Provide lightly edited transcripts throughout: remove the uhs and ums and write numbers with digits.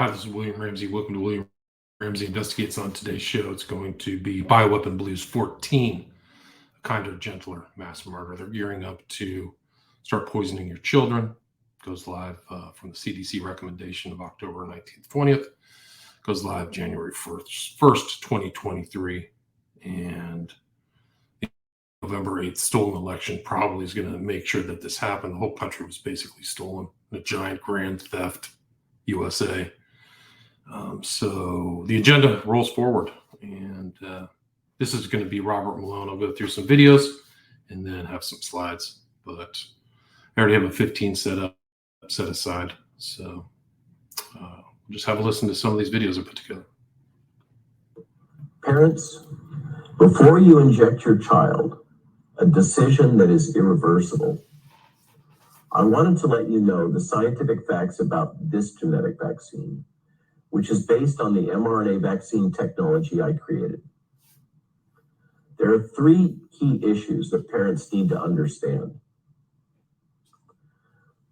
Hi, this is William Ramsey. Welcome to William Ramsey Investigates. On today's show, it's going to be Bioweapon believes 14, a kinder, gentler mass murder. They're gearing up to start poisoning your children. Goes live from the CDC recommendation of October 19th, 20th. Goes live January 1st, 2023. And the November 8th stolen election probably is going to make sure that this happened. The whole country was basically stolen in a giant grand theft USA. So the agenda rolls forward, and this is going to be Robert Malone. I'll go through some videos and then have some slides, but I already have a 15 set aside. So we'll just have a listen to some of these videos I put together. Parents, before you inject your child, a decision that is irreversible, I wanted to let you know the scientific facts about this genetic vaccine, which is based on the mRNA vaccine technology I created. There are three key issues that parents need to understand.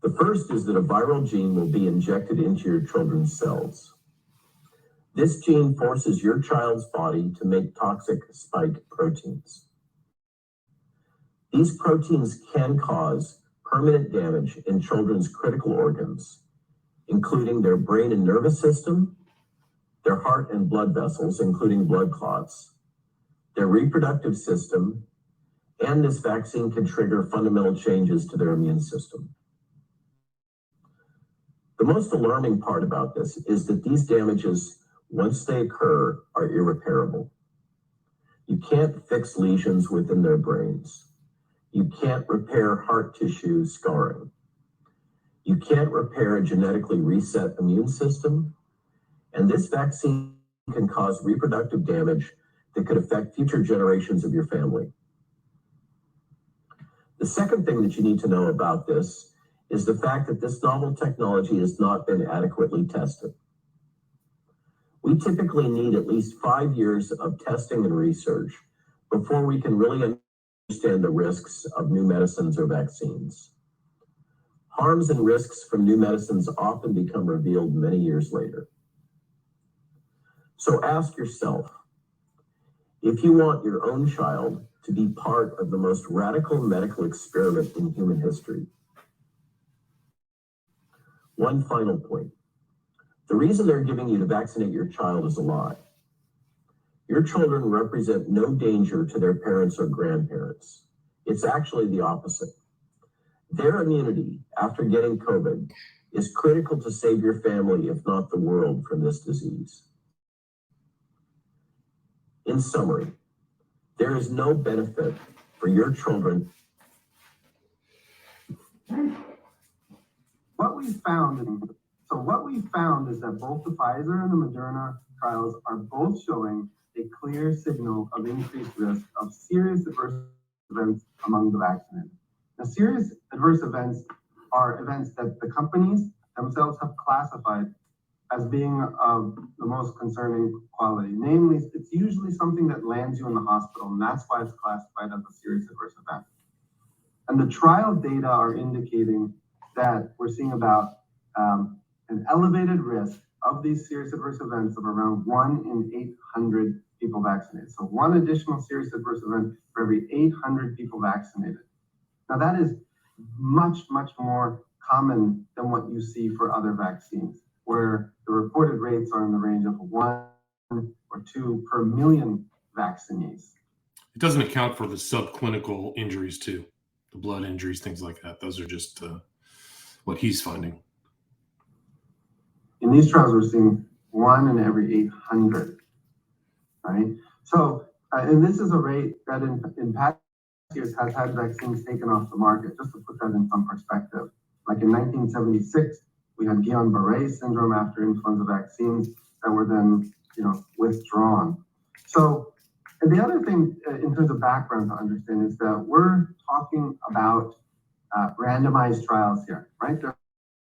The first is that a viral gene will be injected into your children's cells. This gene forces your child's body to make toxic spike proteins. These proteins can cause permanent damage in children's critical organs, including their brain and nervous system, their heart and blood vessels, including blood clots, their reproductive system, and this vaccine can trigger fundamental changes to their immune system. The most alarming part about this is that these damages, once they occur, are irreparable. You can't fix lesions within their brains. You can't repair heart tissue scarring. You can't repair a genetically reset immune system. And this vaccine can cause reproductive damage that could affect future generations of your family. The second thing that you need to know about this is the fact that this novel technology has not been adequately tested. We typically need at least 5 years of testing and research before we can really understand the risks of new medicines or vaccines. Harms and risks from new medicines often become revealed many years later. So ask yourself, if you want your own child to be part of the most radical medical experiment in human history. One final point. The reason they're giving you to vaccinate your child is a lie. Your children represent no danger to their parents or grandparents. It's actually the opposite. Their immunity after getting COVID is critical to save your family, if not the world, from this disease. In summary, there is no benefit for your children. What we found is that both the Pfizer and the Moderna trials are both showing a clear signal of increased risk of serious adverse events among the vaccinated. Now, serious adverse events are events that the companies themselves have classified as being of the most concerning quality. Namely, it's usually something that lands you in the hospital, and that's why it's classified as a serious adverse event. And the trial data are indicating that we're seeing about an elevated risk of these serious adverse events of around 1 in 800 people vaccinated. So one additional serious adverse event for every 800 people vaccinated. Now that is much, much more common than what you see for other vaccines, where the reported rates are in the range of 1 or 2 per million vaccinees. It doesn't account for the subclinical injuries too, the blood injuries, things like that. Those are just what he's finding. In these trials, we're seeing 1 in every 800, right? So, and this is a rate that in past years has had vaccines taken off the market, just to put that in some perspective. Like in 1976, we had Guillain-Barré syndrome after influenza vaccines that were then, withdrawn. So, and the other thing in terms of background to understand is that we're talking about randomized trials here, right? There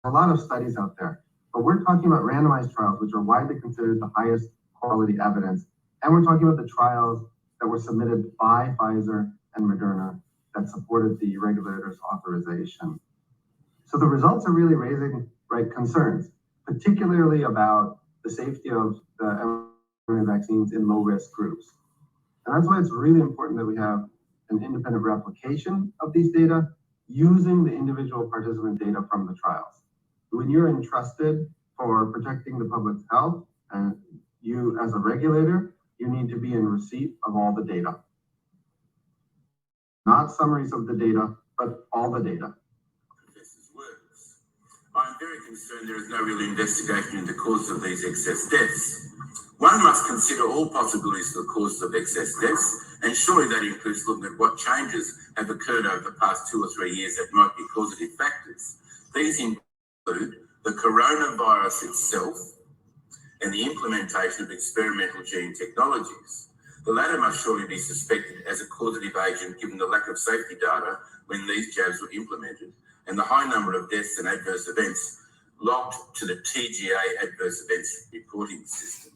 are a lot of studies out there, but we're talking about randomized trials, which are widely considered the highest quality evidence. And we're talking about the trials that were submitted by Pfizer and Moderna that supported the regulator's authorization. So the results are really raising concerns. particularly about the safety of the mRNA vaccines in low-risk groups. And that's why it's really important that we have an independent replication of these data using the individual participant data from the trials. When you're entrusted for protecting the public's health, and you as a regulator, you need to be in receipt of all the data. Not summaries of the data, but all the data. Professor's words. I am very concerned there is no real investigation into the causes of these excess deaths. One must consider all possibilities for the causes of excess deaths, and surely that includes looking at what changes have occurred over the past 2 or 3 years that might be causative factors. These include the coronavirus itself and the implementation of experimental gene technologies. The latter must surely be suspected as a causative agent given the lack of safety data when these jabs were implemented and the high number of deaths and adverse events logged to the TGA adverse events reporting system.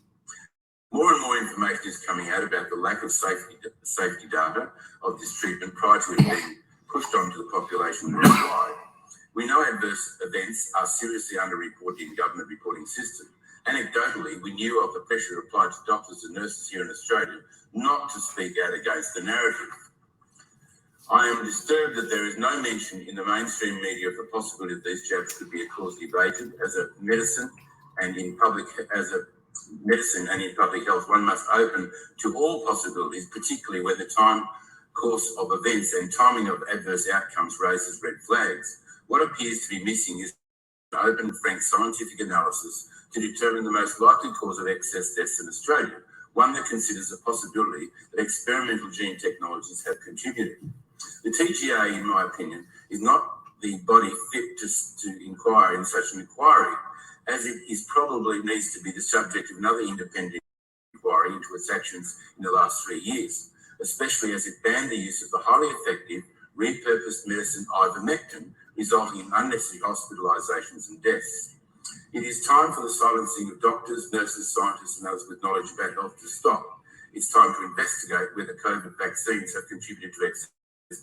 More and more information is coming out about the lack of safety data of this treatment prior to it being pushed onto the population worldwide. We know adverse events are seriously underreported in government reporting system. Anecdotally, we knew of the pressure applied to doctors and nurses here in Australia not to speak out against the narrative. I am disturbed that there is no mention in the mainstream media of the possibility that these jabs could be a causative agent as a medicine and in public health. One must open to all possibilities, particularly when the time course of events and timing of adverse outcomes raises red flags. What appears to be missing is an open, frank scientific analysis to determine the most likely cause of excess deaths in Australia, one that considers the possibility that experimental gene technologies have contributed. The TGA, in my opinion, is not the body fit to inquire in such an inquiry, as it is probably needs to be the subject of another independent inquiry into its actions in the last 3 years, especially as it banned the use of the highly effective repurposed medicine ivermectin, resulting in unnecessary hospitalizations and deaths. It is time for the silencing of doctors, nurses, scientists and others with knowledge about health to stop. It's time to investigate whether COVID vaccines have contributed to excess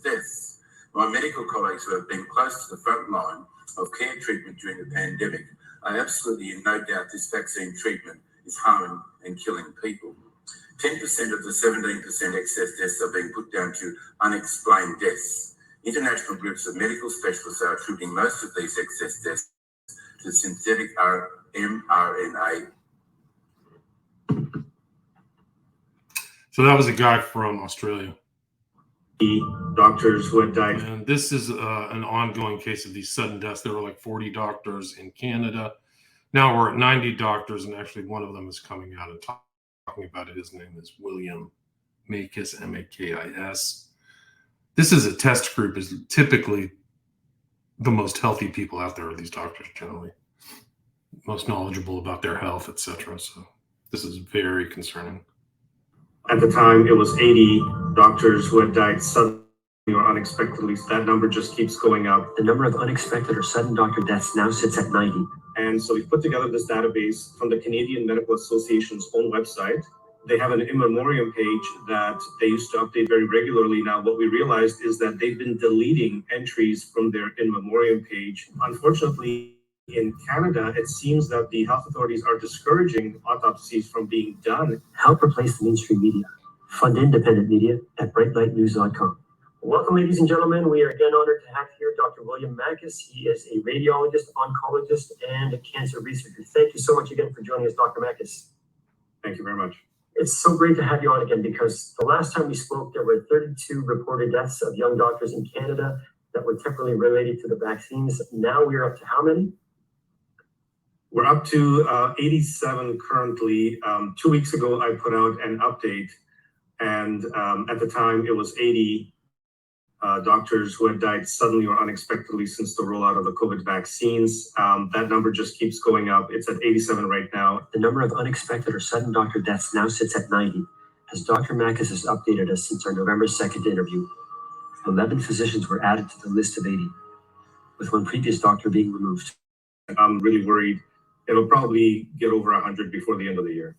deaths. My medical colleagues who have been close to the front line of care treatment during the pandemic are absolutely in no doubt this vaccine treatment is harming and killing people. 10% of the 17% excess deaths are being put down to unexplained deaths. International groups of medical specialists are attributing most of these excess deaths to synthetic mRNA. So that was a guy from Australia. The doctors who had died. And this is an ongoing case of these sudden deaths. There were like 40 doctors in Canada. Now we're at 90 doctors, and actually one of them is coming out and talking about it. His name is William Makis, M-A-K-I-S. This is a test group, is typically the most healthy people out there are these doctors generally, most knowledgeable about their health, etc. So this is very concerning. At the time, it was 80 doctors who had died suddenly or unexpectedly. That number just keeps going up. The number of unexpected or sudden doctor deaths now sits at 90. And so we put together this database from the Canadian Medical Association's own website. They have an in memoriam page that they used to update very regularly. Now, what we realized is that they've been deleting entries from their in memoriam page. Unfortunately, in Canada, it seems that the health authorities are discouraging autopsies from being done. Help replace the mainstream media. Fund independent media at brightlightnews.com. Welcome, ladies and gentlemen. We are again honored to have here Dr. William Makis. He is a radiologist, oncologist, and a cancer researcher. Thank you so much again for joining us, Dr. Makis. Thank you very much. It's so great to have you on again, because the last time we spoke, there were 32 reported deaths of young doctors in Canada that were temporarily related to the vaccines. Now we're up to how many? We're up to 87 currently. 2 weeks ago, I put out an update, and at the time, it was 80 doctors who had died suddenly or unexpectedly since the rollout of the COVID vaccines. That number just keeps going up. It's at 87 right now. The number of unexpected or sudden doctor deaths now sits at 90, as Dr. Makis has updated us since our November 2nd interview. 11 physicians were added to the list of 80, with one previous doctor being removed. I'm really worried. It'll probably get over 100 before the end of the year.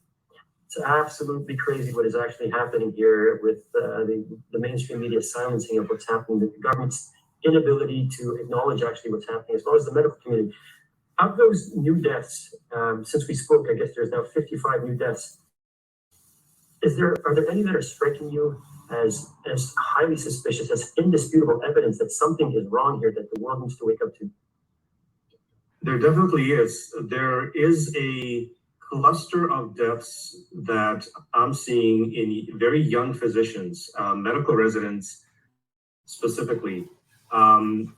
It's absolutely crazy what is actually happening here with the mainstream media silencing of what's happening, the government's inability to acknowledge actually what's happening, as well as the medical community. Of those new deaths, since we spoke, I guess there's now 55 new deaths. Are there any that are striking you as highly suspicious, as indisputable evidence that something is wrong here that the world needs to wake up to? There definitely is. There is a cluster of deaths that I'm seeing in very young physicians, medical residents specifically. And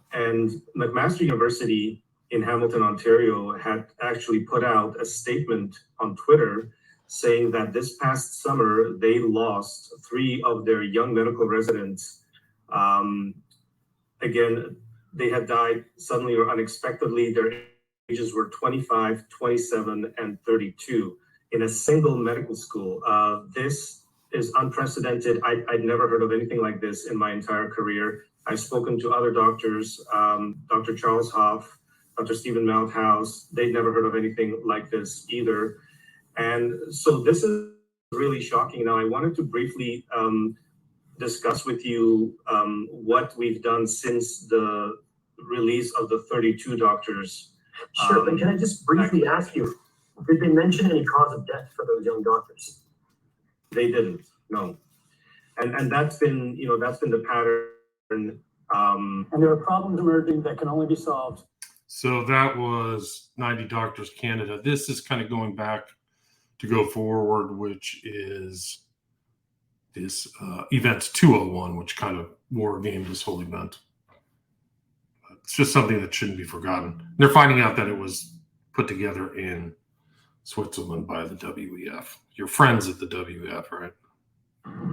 McMaster University in Hamilton, Ontario had actually put out a statement on Twitter saying that this past summer, they lost 3 of their young medical residents. Again, they had died suddenly or unexpectedly. Their ages were 25, 27, and 32 in a single medical school. This is unprecedented. I'd never heard of anything like this in my entire career. I've spoken to other doctors, Dr. Charles Hoff, Dr. Stephen Malthouse. They'd never heard of anything like this either. And so this is really shocking. Now, I wanted to briefly discuss with you what we've done since the release of the 32 doctors. Sure, but can I just briefly ask you, did they mention any cause of death for those young doctors? They didn't, no. And that's been, that's been the pattern. And there are problems emerging that can only be solved. So that was 90 Doctors Canada. This is kind of going back to go forward, which is this Events 201, which kind of war gamed this whole event. It's just something that shouldn't be forgotten. They're finding out that it was put together in Switzerland by the WEF. Your friends at the WEF, right?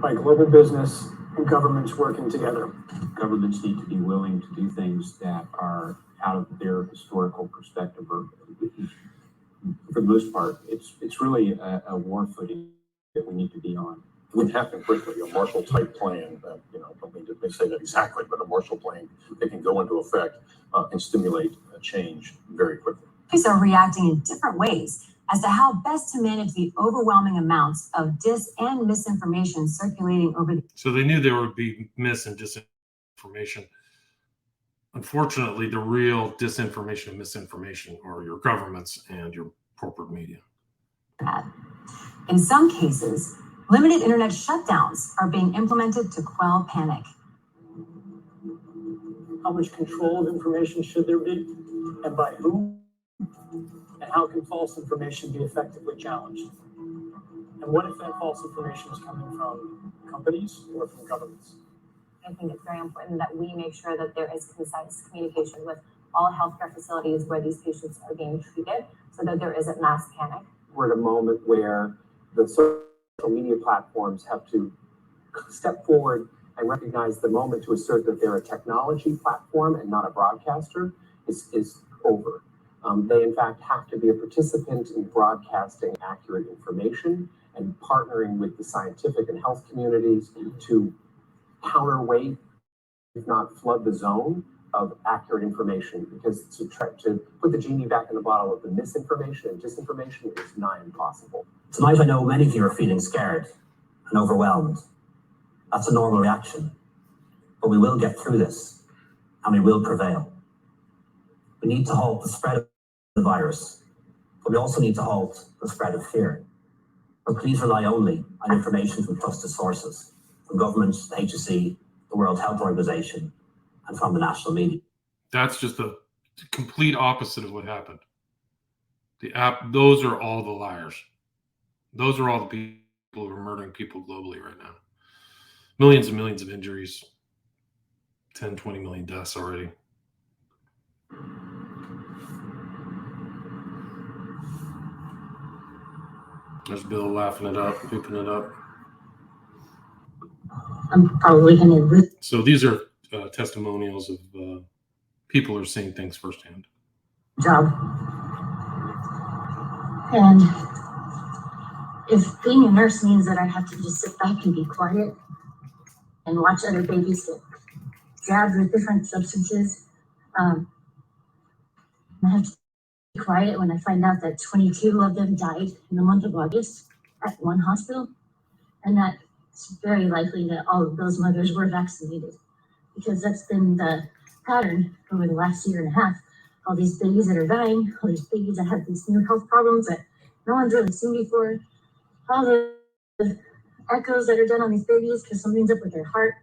By global business and governments working together. Governments need to be willing to do things that are out of their historical perspective. Or, for the most part, it's really a war footing that we need to be on. It would happen quickly, a Marshall type plan that, don't mean to say that exactly, but a Marshall plan that can go into effect and stimulate a change very quickly. Countries are reacting in different ways as to how best to manage the overwhelming amounts of dis and misinformation circulating over the. So they knew there would be mis and disinformation. Unfortunately, the real disinformation and misinformation are your governments and your corporate media. In some cases, limited internet shutdowns are being implemented to quell panic. How much control of information should there be, and by whom? And how can false information be effectively challenged? And what if that false information is coming from companies or from governments? I think it's very important that we make sure that there is concise communication with all healthcare facilities where these patients are being treated so that there isn't mass panic. We're at a moment where the social media platforms have to step forward and recognize the moment to assert that they're a technology platform and not a broadcaster is over. They, in fact, have to be a participant in broadcasting accurate information and partnering with the scientific and health communities to counterweight, if not flood the zone of accurate information, because to try to put the genie back in the bottle of the misinformation and disinformation is nigh impossible. Tonight, I know many of you are feeling scared and overwhelmed. That's a normal reaction. But we will get through this, and we will prevail. We need to halt the spread of the virus, but we also need to halt the spread of fear. But please rely only on information from trusted sources, from governments, the HSE, the World Health Organization, and from the national media. That's just the complete opposite of what happened. Those are all the liars. Those are all the people who are murdering people globally right now. Millions and millions of injuries, 10, 20 million deaths already. There's Bill laughing it up, pooping it up. I'm probably going to. So these are testimonials of people who are seeing things firsthand. Job. And if being a nurse means that I have to just sit back and be quiet and watch other babies get jabbed with different substances, I have to be quiet when I find out that 22 of them died in the month of August at one hospital, and that it's very likely that all of those mothers were vaccinated, because that's been the pattern over the last year and a half all these babies that are dying, all these babies that have these new health problems that no one's really seen before, all the echoes that are done on these babies because something's up with their heart,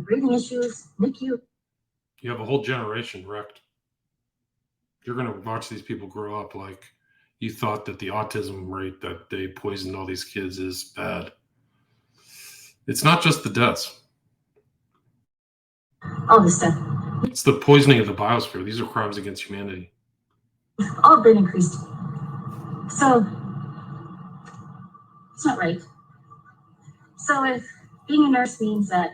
breathing issues, NICU. You have a whole generation wrecked. You're going to watch these people grow up like you thought that the autism rate that they poisoned all these kids is bad. It's not just the deaths. All this stuff. It's the poisoning of the biosphere. These are crimes against humanity. All been increased. So it's not right. So if being a nurse means that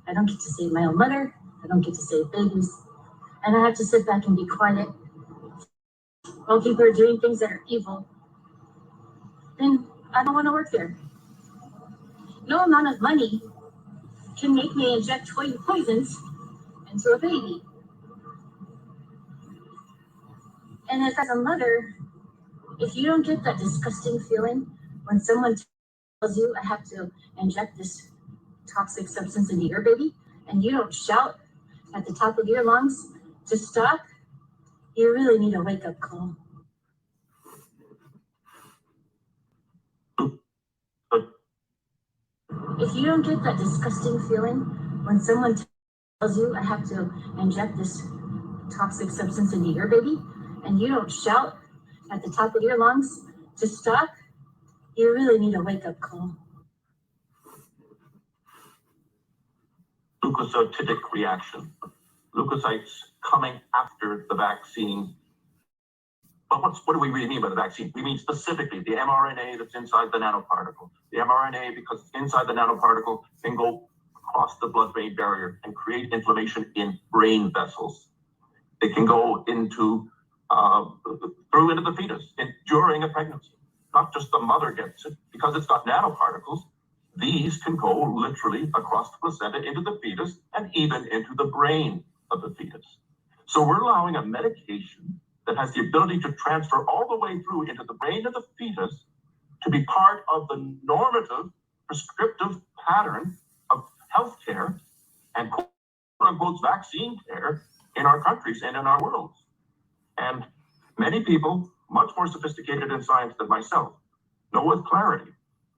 I don't get to save my own mother, I don't get to save babies, and I have to sit back and be quiet while people are doing things that are evil, then I don't want to work there. No amount of money can make me inject poisons into a baby. And if as a mother, if you don't get that disgusting feeling when someone tells you I have to inject this toxic substance into your baby, and you don't shout at the top of your lungs to stop, you really need a wake-up call. If you don't get that disgusting feeling when someone tells you I have to inject this toxic substance into your baby, and you don't shout at the top of your lungs to stop, you really need a wake-up call. Leukocytic reaction. Leukocytes coming after the vaccine. But what do we really mean by the vaccine? We mean specifically the mRNA that's inside the nanoparticle. The mRNA, because it's inside the nanoparticle, can go across the blood-brain barrier and create inflammation in brain vessels. It can go into through into the fetus during a pregnancy. Not just the mother gets it, because it's got nanoparticles. These can go literally across the placenta into the fetus and even into the brain of the fetus. So we're allowing a medication that has the ability to transfer all the way through into the brain of the fetus to be part of the normative, prescriptive pattern of healthcare and quote-unquote vaccine care in our countries and in our worlds. And many people, much more sophisticated in science than myself, know with clarity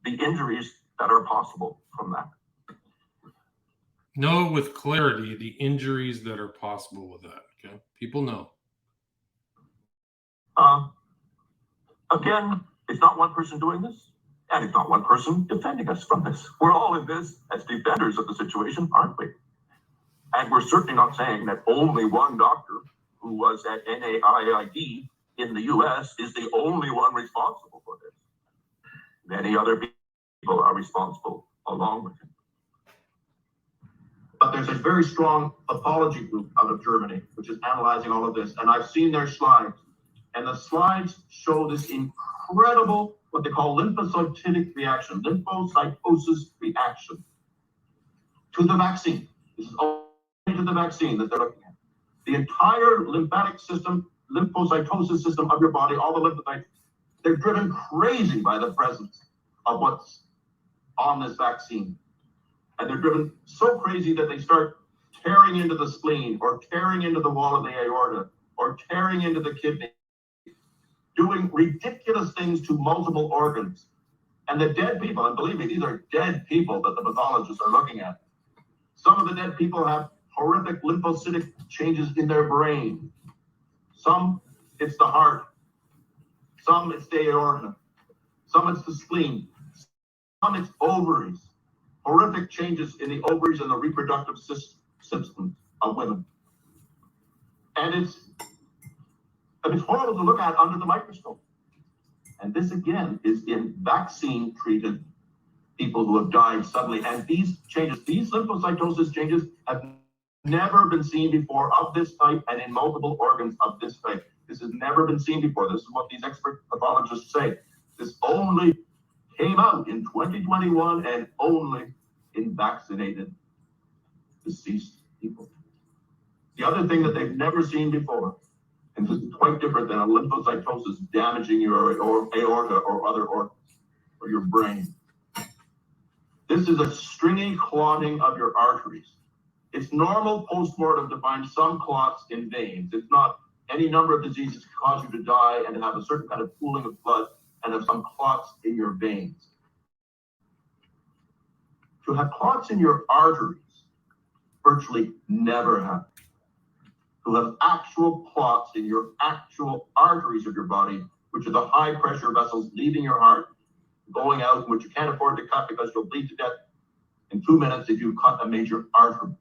the injuries that are possible from that. Know with clarity the injuries that are possible with that. Okay, people know. Again, it's not one person doing this, and it's not one person defending us from this. We're all in this as defenders of the situation, aren't we? And we're certainly not saying that only one doctor who was at NAIID in the US is the only one responsible for this. Many other people are responsible along with him. But there's a very strong pathology group out of Germany, which is analyzing all of this. And I've seen their slides. And the slides show this incredible, what they call lymphocytic reaction, lymphocytosis reaction to the vaccine. This is only to the vaccine that they're looking at. The entire lymphatic system, lymphocytosis system of your body, all the lymphocytes, they're driven crazy by the presence of what's on this vaccine. And they're driven so crazy that they start tearing into the spleen or tearing into the wall of the aorta or tearing into the kidney, doing ridiculous things to multiple organs. And the dead people, and believe me, these are dead people that the pathologists are looking at. Some of the dead people have horrific lymphocytic changes in their brain. Some, it's the heart. Some, it's the aorta. Some, it's the spleen. Some, it's ovaries. Horrific changes in the ovaries and the reproductive systems of women. And it's horrible to look at under the microscope. And this again is in vaccine treated people who have died suddenly. And these changes, these lymphocytosis changes have never been seen before of this type and in multiple organs of this type. This has never been seen before. This is what these expert pathologists say. This only came out in 2021 and only in vaccinated deceased people. The other thing that they've never seen before, and this is quite different than a lymphocytosis damaging your aorta or other organs or your brain. This is a stringy clotting of your arteries. It's normal post-mortem to find some clots in veins. It's not any number of diseases can cause you to die and to have a certain kind of pooling of blood and have some clots in your veins. To have clots in your arteries virtually never happens. To have actual clots in your actual arteries of your body, which are the high pressure vessels leaving your heart, going out, which you can't afford to cut because you'll bleed to death in 2 minutes if you cut a major artery.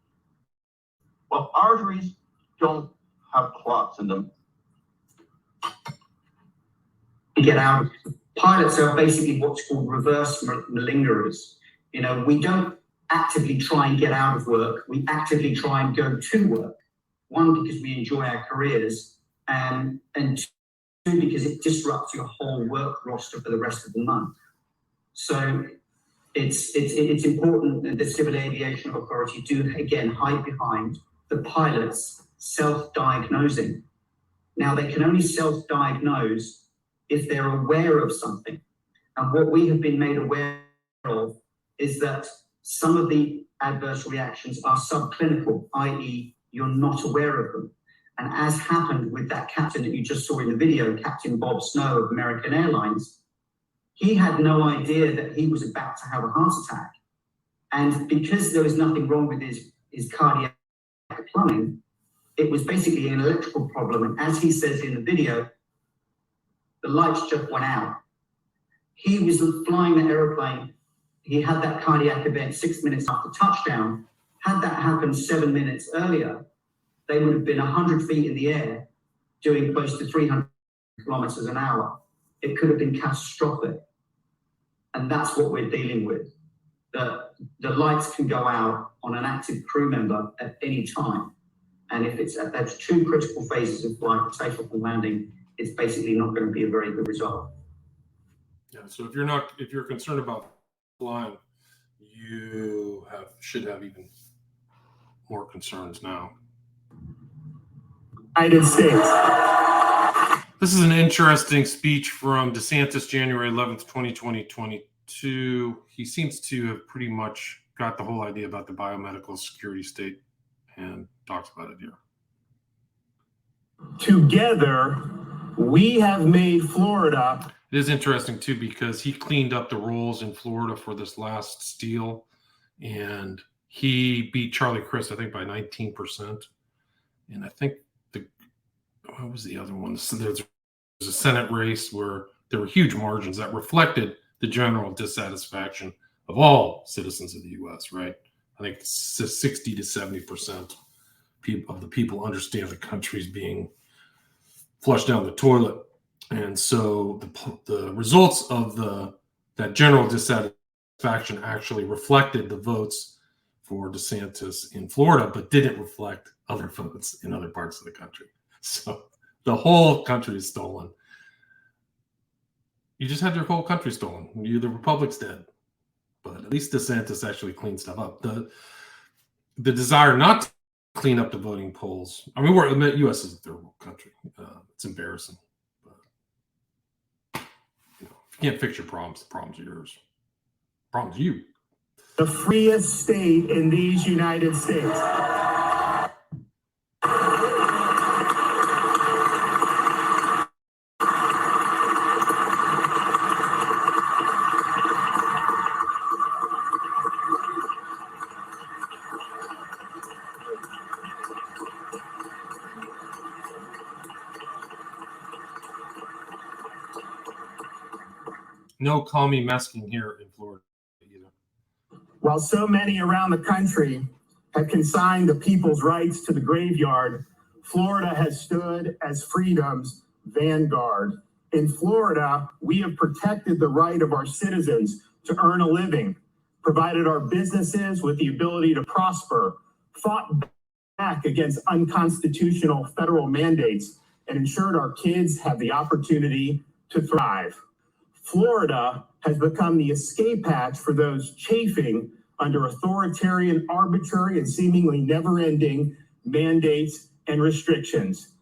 Well, arteries don't have clots in them. Get out. Pilots are basically what's called reverse malingerers. You know, we don't actively try and get out of work. We actively try and go to work. One, because we enjoy our careers, and two, because it disrupts your whole work roster for the rest of the month. So it's important that the Civil Aviation Authority do, again, hide behind the pilots self-diagnosing. Now, they can only self-diagnose if they're aware of something. And what we have been made aware of is that some of the adverse reactions are subclinical, i.e., you're not aware of them. And as happened with that captain that you just saw in the video, Captain Bob Snow of American Airlines, he had no idea that he was about to have a heart attack. And because there was nothing wrong with his cardiac plumbing, it was basically an electrical problem. And as he says in the video, the lights just went out. He was flying the airplane. He had that cardiac event 6 minutes after touchdown. Had that happened 7 minutes earlier, they would have been 100 feet in the air doing close to 300 kilometers an hour. It could have been catastrophic. And that's what we're dealing with. The lights can go out on an active crew member at any time. And if that's two critical phases of flight, takeoff and landing, it's basically not going to be a very good result. Yeah. So if you're concerned about flying, you should have even more concerns now. United States. This is an interesting speech from DeSantis, January 11th, 2022. He seems to have pretty much got the whole idea about the biomedical security state and talks about it here. Together, we have made Florida. It is interesting, too, because he cleaned up the rules in Florida for this last steal, and he beat Charlie Crist, I think, by 19%. And I think what was the other one? So there's a Senate race where there were huge margins that reflected the general dissatisfaction of all citizens of the U.S., right? I think 60 to 70% of the people understand the country's being flushed down the toilet. And so the results of that general dissatisfaction actually reflected the votes for DeSantis in Florida, but didn't reflect other votes in other parts of the country. So the whole country is stolen. You just had your whole country stolen. The Republic's dead. But at least DeSantis actually cleaned stuff up. The desire not to clean up the voting polls. I mean, the U.S. is a third world country. It's embarrassing. But, if you can't fix your problems, the problem's yours. The problem's you. The freest state in these United States. No commie masking here in Florida either. While so many around the country have consigned the people's rights to the graveyard, Florida has stood as freedom's vanguard. In Florida, we have protected the right of our citizens to earn a living, provided our businesses with the ability to prosper, fought back against unconstitutional federal mandates, and ensured our kids have the opportunity to thrive. Florida has become the escape hatch for those chafing under authoritarian, arbitrary, and seemingly never-ending mandates and restrictions.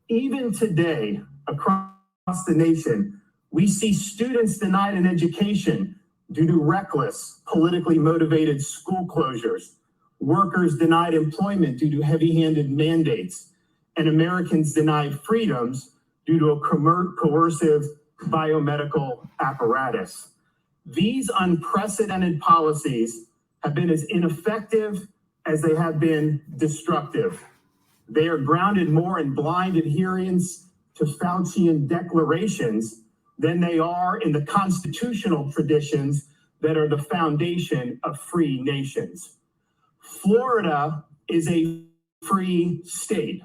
Even today, across the nation, we see students denied an education due to reckless, politically motivated school closures, workers denied employment due to heavy-handed mandates, and Americans denied freedoms due to a coercive biomedical apparatus. These unprecedented policies have been as ineffective as they have been destructive. They are grounded more in blind adherence to Faucian declarations than they are in the constitutional traditions that are the foundation of free nations. Florida is a free state.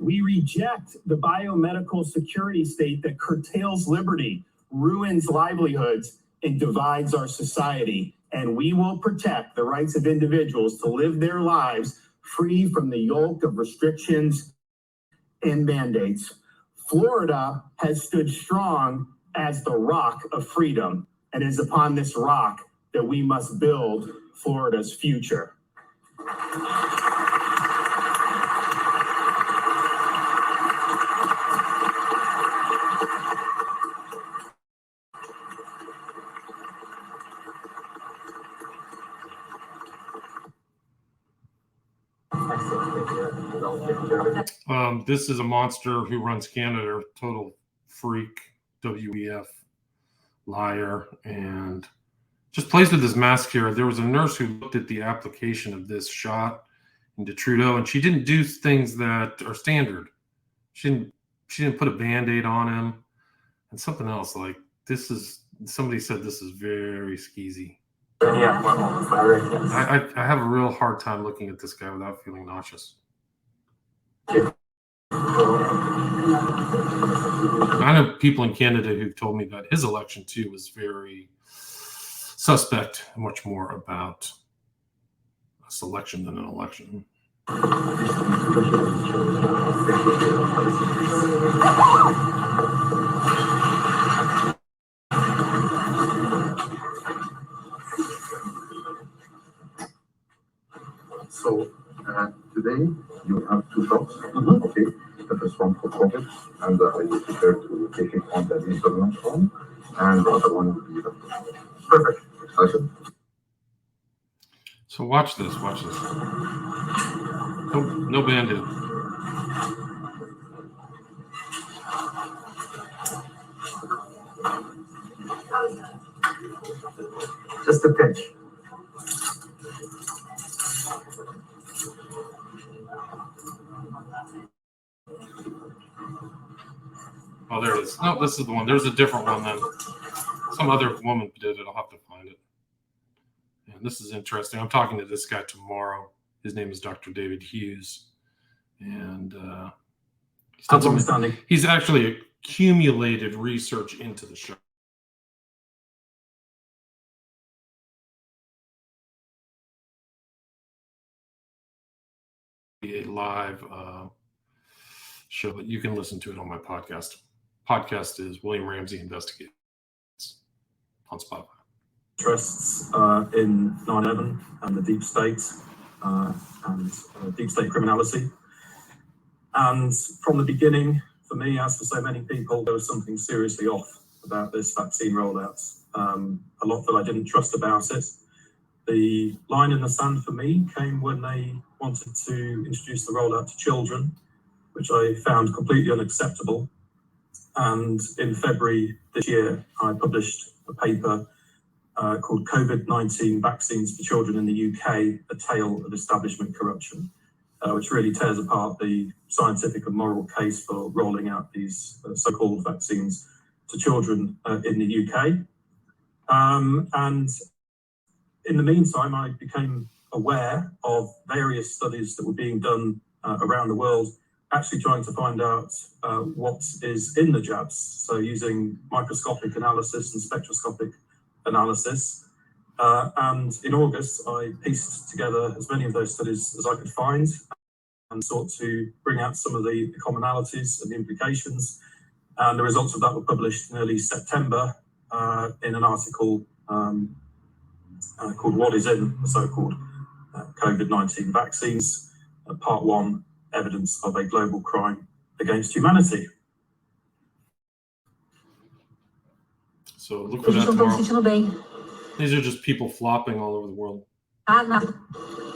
We reject the biomedical security state that curtails liberty, ruins livelihoods, and divides our society. And we will protect the rights of individuals to live their lives free from the yoke of restrictions and mandates. Florida has stood strong as the rock of freedom, and it is upon this rock that we must build Florida's future. This is a monster who runs Canada, total freak, WEF, liar, and just plays with his mask here. There was a nurse who looked at the application of this shot into Trudeau, and she didn't do things that are standard. She didn't put a Band-Aid on him, and something else like this is. Somebody said this is very skeezy. Yeah, I have a real hard time looking at this guy without feeling nauseous. I know people in Canada who've told me that his election too was very suspect, much more about a selection than an election. So today you have two shots. Okay, the first one for COVID, and are you prepared to take it on the installment form? And the other one will be the perfect. Excited. So watch this. No Band-Aid. just a pinch. Oh, there it is. No, this is the one. There's a different one then. Some other woman did it. I'll have to find it. And this is interesting. I'm talking to this guy tomorrow. His name is Dr. David Hughes. And he's actually accumulated research into the show. A live show, but you can listen to it on my podcast. Podcast is William Ramsey Investigates on Spotify. Interests in 9/11 and the deep state and deep state criminality. And from the beginning, for me, as for so many people, there was something seriously off about this vaccine rollout. A lot that I didn't trust about it. The line in the sand for me came when they wanted to introduce the rollout to children, which I found completely unacceptable. And in February this year, I published a paper called COVID-19 Vaccines for Children in the UK, A Tale of Establishment Corruption, which really tears apart the scientific and moral case for rolling out these so-called vaccines to children in the UK. And in the meantime, I became aware of various studies that were being done around the world, actually trying to find out what is in the jabs. So using microscopic analysis and spectroscopic analysis. And in August, I pieced together as many of those studies as I could find and sought to bring out some of the commonalities and the implications. And the results of that were published in early September in an article called What is in the so-called COVID-19 vaccines, part 1, evidence of a global crime against humanity. So look for that tomorrow. These are just people flopping all over the world.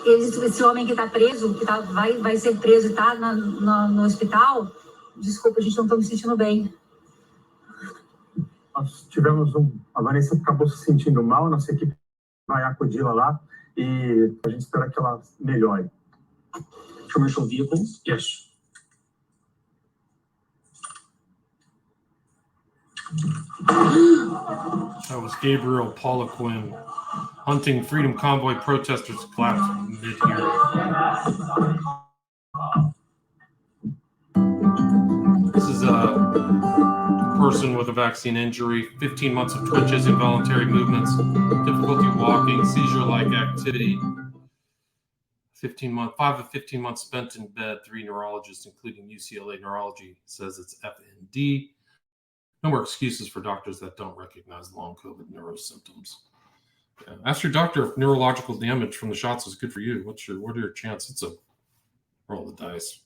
Esse homem que está preso, vai ser preso e está no hospital, desculpa, a gente não está me sentindo bem. Nós tivemos a Vanessa acabou se sentindo mal, nossa equipe vai acudi-la lá e a gente espera que ela melhore. Commercial vehicles? Yes. That was Gabriel Poliquin hunting Freedom Convoy protesters collapsed mid-hearing. This is a person with a vaccine injury, 15 months of twitches, involuntary movements, difficulty walking, seizure-like activity. 5 of 15 months spent in bed. 3 neurologists, including UCLA Neurology, says it's FND. No more excuses for doctors that don't recognize long COVID neuro symptoms. Yeah. Ask your doctor if neurological damage from the shots is good for you. What are your chances? It's a roll the dice.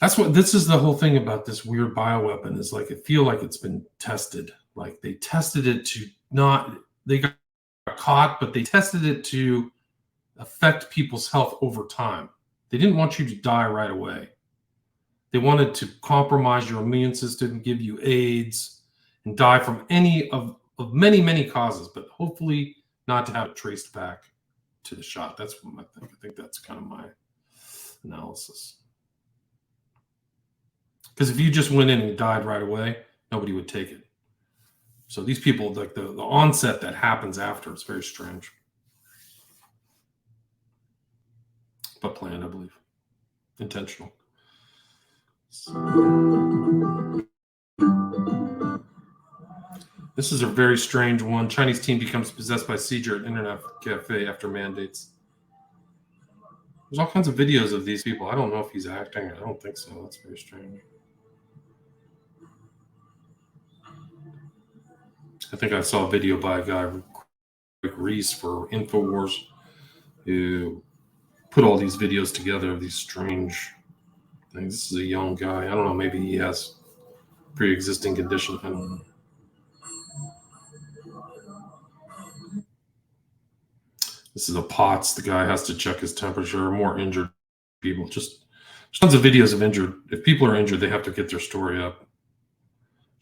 This is the whole thing about this weird bioweapon is like, I feel like it's been tested. Like they tested it to they got caught, but they tested it to affect people's health over time. They didn't want you to die right away. They wanted to compromise your immune system, give you AIDS, and die from any of many, many causes, but hopefully not to have it traced back to the shot. That's what I think. I think that's kind of my analysis. Because if you just went in and died right away, nobody would take it. So these people, like the onset that happens after, it's very strange. But planned, I believe. Intentional. This is a very strange one. Chinese teen becomes possessed by seizure at internet cafe after mandates. There's all kinds of videos of these people. I don't know if he's acting. I don't think so. That's very strange. I think I saw a video by a guy, Rick Reese, for InfoWars, who put all these videos together of these strange things. This is a young guy. I don't know. Maybe he has pre-existing condition. I don't know. This is a POTS. The guy has to check his temperature. More injured people. Just tons of videos of injured. If people are injured, they have to get their story up.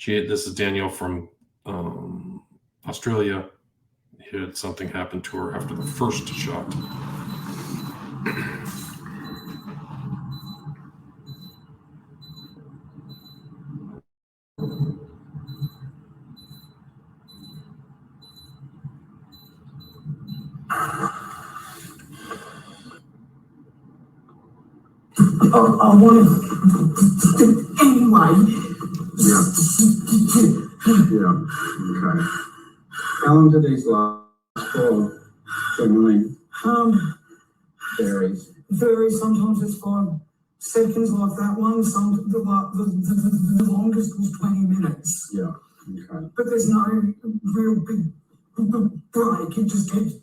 This is Danielle from Australia. Had something happen to her after the first shot. I wanted to anyway. Yeah. Okay. How long do these last for? Generally. Varies. Varies. Sometimes it's 5 seconds like that one. The longest was 20 minutes. Yeah. Okay. But there's no real big break. It just keeps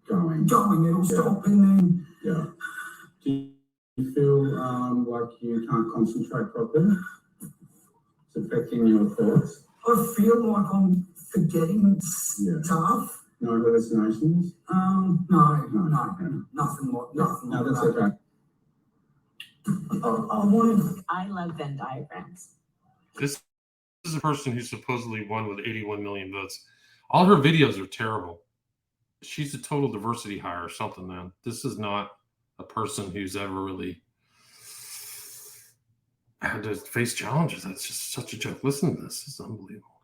going. It'll stop and then. Yeah. Do you feel like you can't concentrate properly? It's affecting your thoughts? I feel like I'm forgetting stuff. No hallucinations? No, nothing like No, that's that. Okay. I love Venn diagrams. This is a person who supposedly won with 81 million votes. All her videos are terrible. She's a total diversity hire or something, man. This is not a person who's ever really had to face challenges. That's just such a joke. Listen to this. It's unbelievable.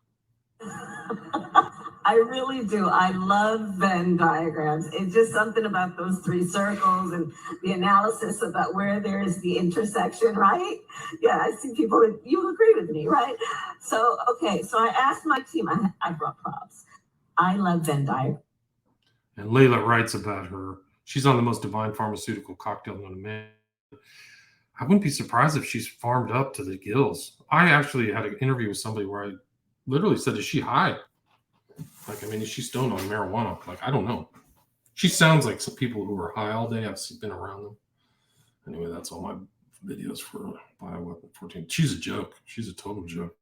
I really do. I love Venn diagrams. It's just something about those 3 circles and the analysis about where there's the intersection, right? Yeah, I see people that you agree with me, right? So, okay. So I asked my team, I brought props. I love Venn diagrams. And Layla writes about her. She's on the most divine pharmaceutical cocktail known to man. I wouldn't be surprised if she's farmed up to the gills. I actually had an interview with somebody where I literally said, is she high? Like, I mean, is she stoned on marijuana? Like, I don't know. She sounds like some people who are high all day. I've been around them. Anyway, that's all my videos for Bioweapon 14. She's a joke. She's a total joke.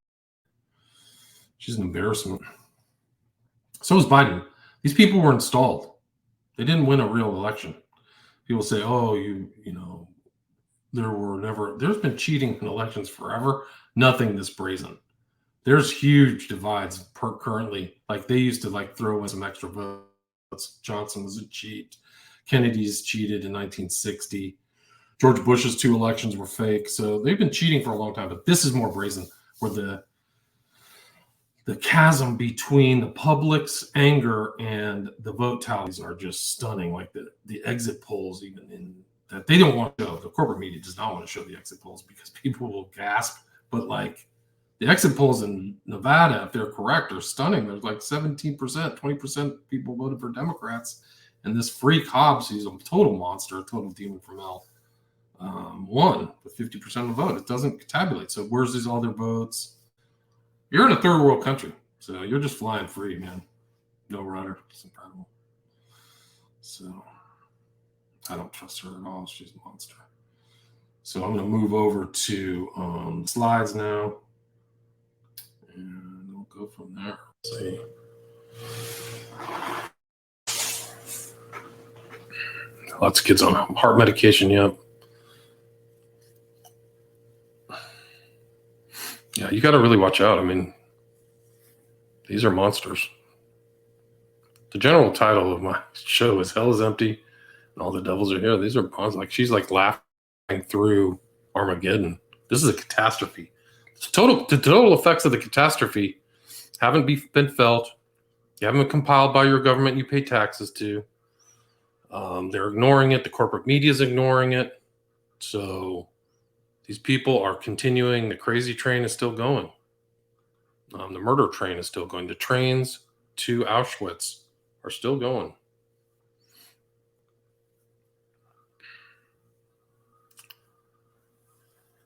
She's an embarrassment. So is Biden. These people were installed. They didn't win a real election. People say, oh, you know, there's been cheating in elections forever. Nothing this brazen. There's huge divides currently. Like they used to like throw in some extra votes. Johnson was a cheat. Kennedy's cheated in 1960. George Bush's 2 elections were fake. So they've been cheating for a long time. But this is more brazen, where the chasm between the public's anger and the vote tallies are just stunning. Like the exit polls, even in that they don't want to show. The corporate media does not want to show the exit polls because people will gasp. But like the exit polls in Nevada, if they're correct, are stunning. There's like 17%, 20% people voted for Democrats. And this freak Hobbs, he's a total monster, a total demon from hell, won with 50% of the vote. It doesn't tabulate. So where's these other votes? You're in a third world country, so you're just flying free, man. No rudder. It's incredible. So I don't trust her at all. She's a monster. So I'm going to move over to slides now, and we'll go from there. Let's see. Lots of kids on heart medication. Yep. Yeah, you got to really watch out. I mean, these are monsters. The general title of my show is Hell is Empty and All the Devils Are Here. These are monsters. Like, she's like laughing through Armageddon. This is a catastrophe. The total effects of the catastrophe haven't been felt. You haven't been compiled by your government you pay taxes to. They're ignoring it. The corporate media is ignoring it. So these people are continuing. The crazy train is still going. The murder train is still going. The trains to Auschwitz are still going.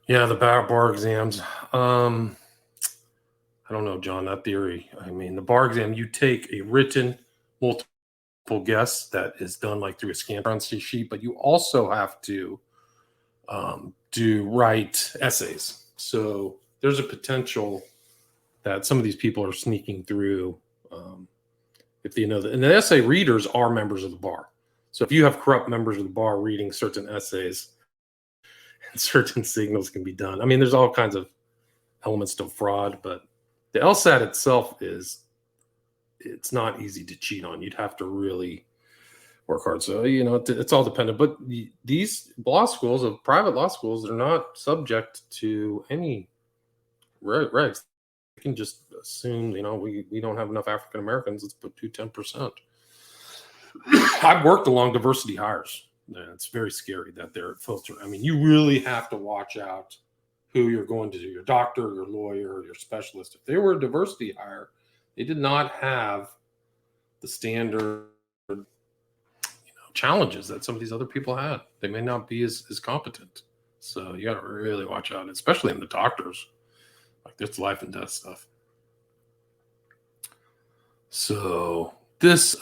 Yeah, the bar exams. I don't know, John, that theory. I mean, the bar exam, you take a written multiple guess that is done like through a scan sheet, but you also have to write essays. So there's a potential that some of these people are sneaking through. If you know that, and the essay readers are members of the bar. So if you have corrupt members of the bar reading certain essays, and certain signals can be done. I mean, there's all kinds of elements to fraud, but the LSAT itself it's not easy to cheat on. You'd have to really work hard. So, you know, it's all dependent. But these law schools, of private law schools, they're not subject to any regs. You can just assume, you know, we don't have enough African Americans. Let's put 10%. I've worked along diversity hires. And it's very scary that they're filtered. I mean, you really have to watch out who you're going to do, your doctor, your lawyer, your specialist. If they were a diversity hire, they did not have the standard challenges that some of these other people had. They may not be as competent. So you got to really watch out, especially in the doctors. Like, it's life and death stuff. So this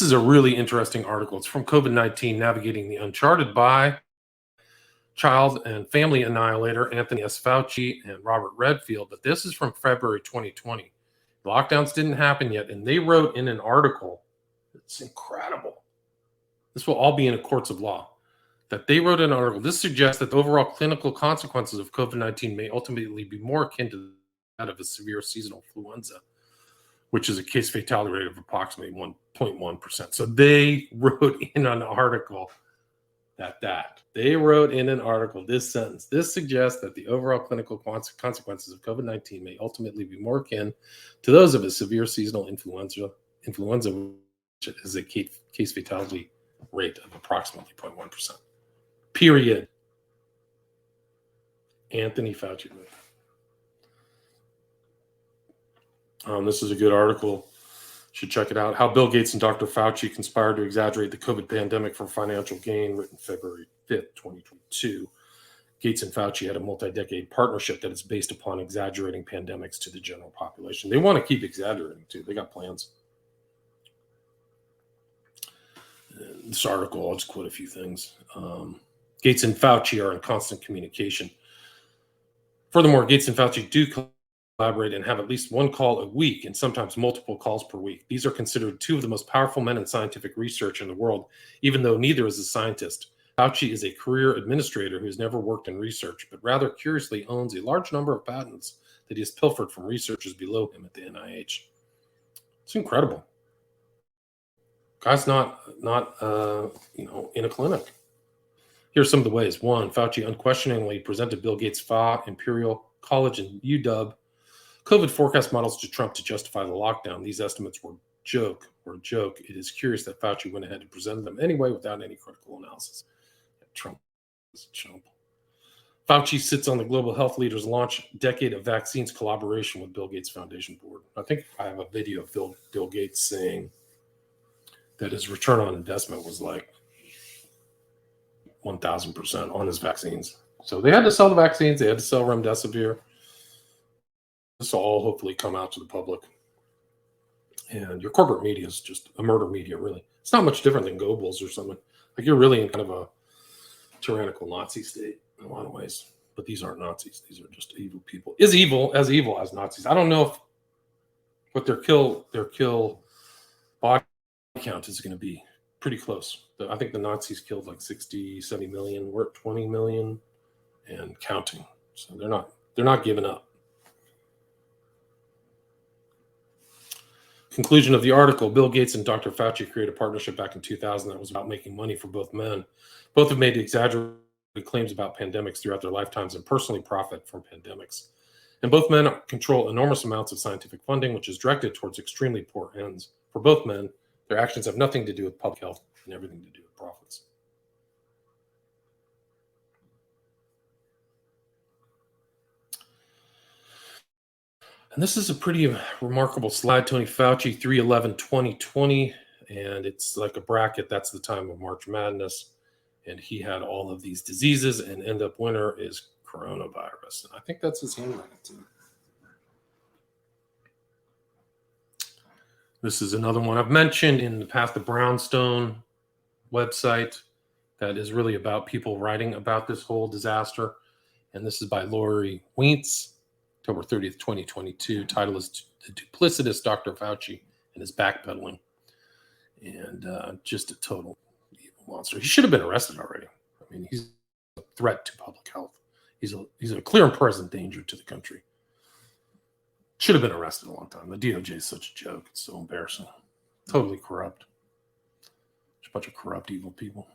is a really interesting article. It's from COVID-19, Navigating the Uncharted by Child and Family Annihilator, Anthony S. Fauci and Robert Redfield. But this is from February 2020. Lockdowns didn't happen yet. And they wrote in an article, it's incredible. This will all be in the courts of law. That they wrote in an article. This suggests that the overall clinical consequences of COVID-19 may ultimately be more akin to that of a severe seasonal influenza, which is a case fatality rate of approximately 1.1%. So they wrote in an article this sentence. This suggests that the overall clinical consequences of COVID-19 may ultimately be more akin to those of a severe seasonal influenza, which is a case fatality rate of approximately 0.1%. Period. Anthony Fauci. This is a good article. Should check it out. How Bill Gates and Dr. Fauci conspired to exaggerate the COVID pandemic for financial gain, written February 5th, 2022. Gates and Fauci had a multi-decade partnership that is based upon exaggerating pandemics to the general population. They want to keep exaggerating too. They got plans. In this article, I'll just quote a few things. Gates and Fauci are in constant communication. Furthermore, Gates and Fauci do collaborate and have at least one call a week and sometimes multiple calls per week. These are considered two of the most powerful men in scientific research in the world, even though neither is a scientist. Fauci is a career administrator who has never worked in research, but rather curiously owns a large number of patents that he has pilfered from researchers below him at the NIH. It's incredible. Guy's not in a clinic. Here's some of the ways. One, Fauci unquestioningly presented Bill Gates' FA, Imperial College, and UW COVID forecast models to Trump to justify the lockdown. These estimates were a joke. It is curious that Fauci went ahead and presented them anyway without any critical analysis. Trump is a chump. Fauci sits on the Global Health Leaders Launch Decade of Vaccines collaboration with Bill Gates Foundation Board. I think I have a video of Bill Gates saying that his return on investment was like 1,000% on his vaccines. So they had to sell the vaccines. They had to sell remdesivir. This will all hopefully come out to the public. And your corporate media is just a murder media, really. It's not much different than Goebbels or something. Like you're really in kind of a tyrannical Nazi state in a lot of ways. But these aren't Nazis. These are just evil people. As evil as Nazis. I don't know if what their kill body count is going to be. Pretty close. I think the Nazis killed like 60, 70 million. We're at 20 million and counting. So they're not giving up. Conclusion of the article, Bill Gates and Dr. Fauci created a partnership back in 2000 that was about making money for both men. Both have made exaggerated claims about pandemics throughout their lifetimes and personally profit from pandemics. And both men control enormous amounts of scientific funding, which is directed towards extremely poor ends. For both men, their actions have nothing to do with public health and everything to do with profits. And this is a pretty remarkable slide, Tony Fauci, 3/11/2020, and it's like a bracket. That's the time of March Madness, and he had all of these diseases, and end up winner is coronavirus. And I think that's his handwriting too. This is another one I've mentioned in the past, the Brownstone website that is really about people writing about this whole disaster. And this is by Lori Weintz, October 30th, 2022. Title is The Duplicitous Dr. Fauci and His Backpedaling. And just a total evil monster. He should have been arrested already. I mean, he's a threat to public health. He's a clear and present danger to the country. Should have been arrested a long time. The DOJ is such a joke. It's so embarrassing. Totally corrupt. Just a bunch of corrupt, evil people.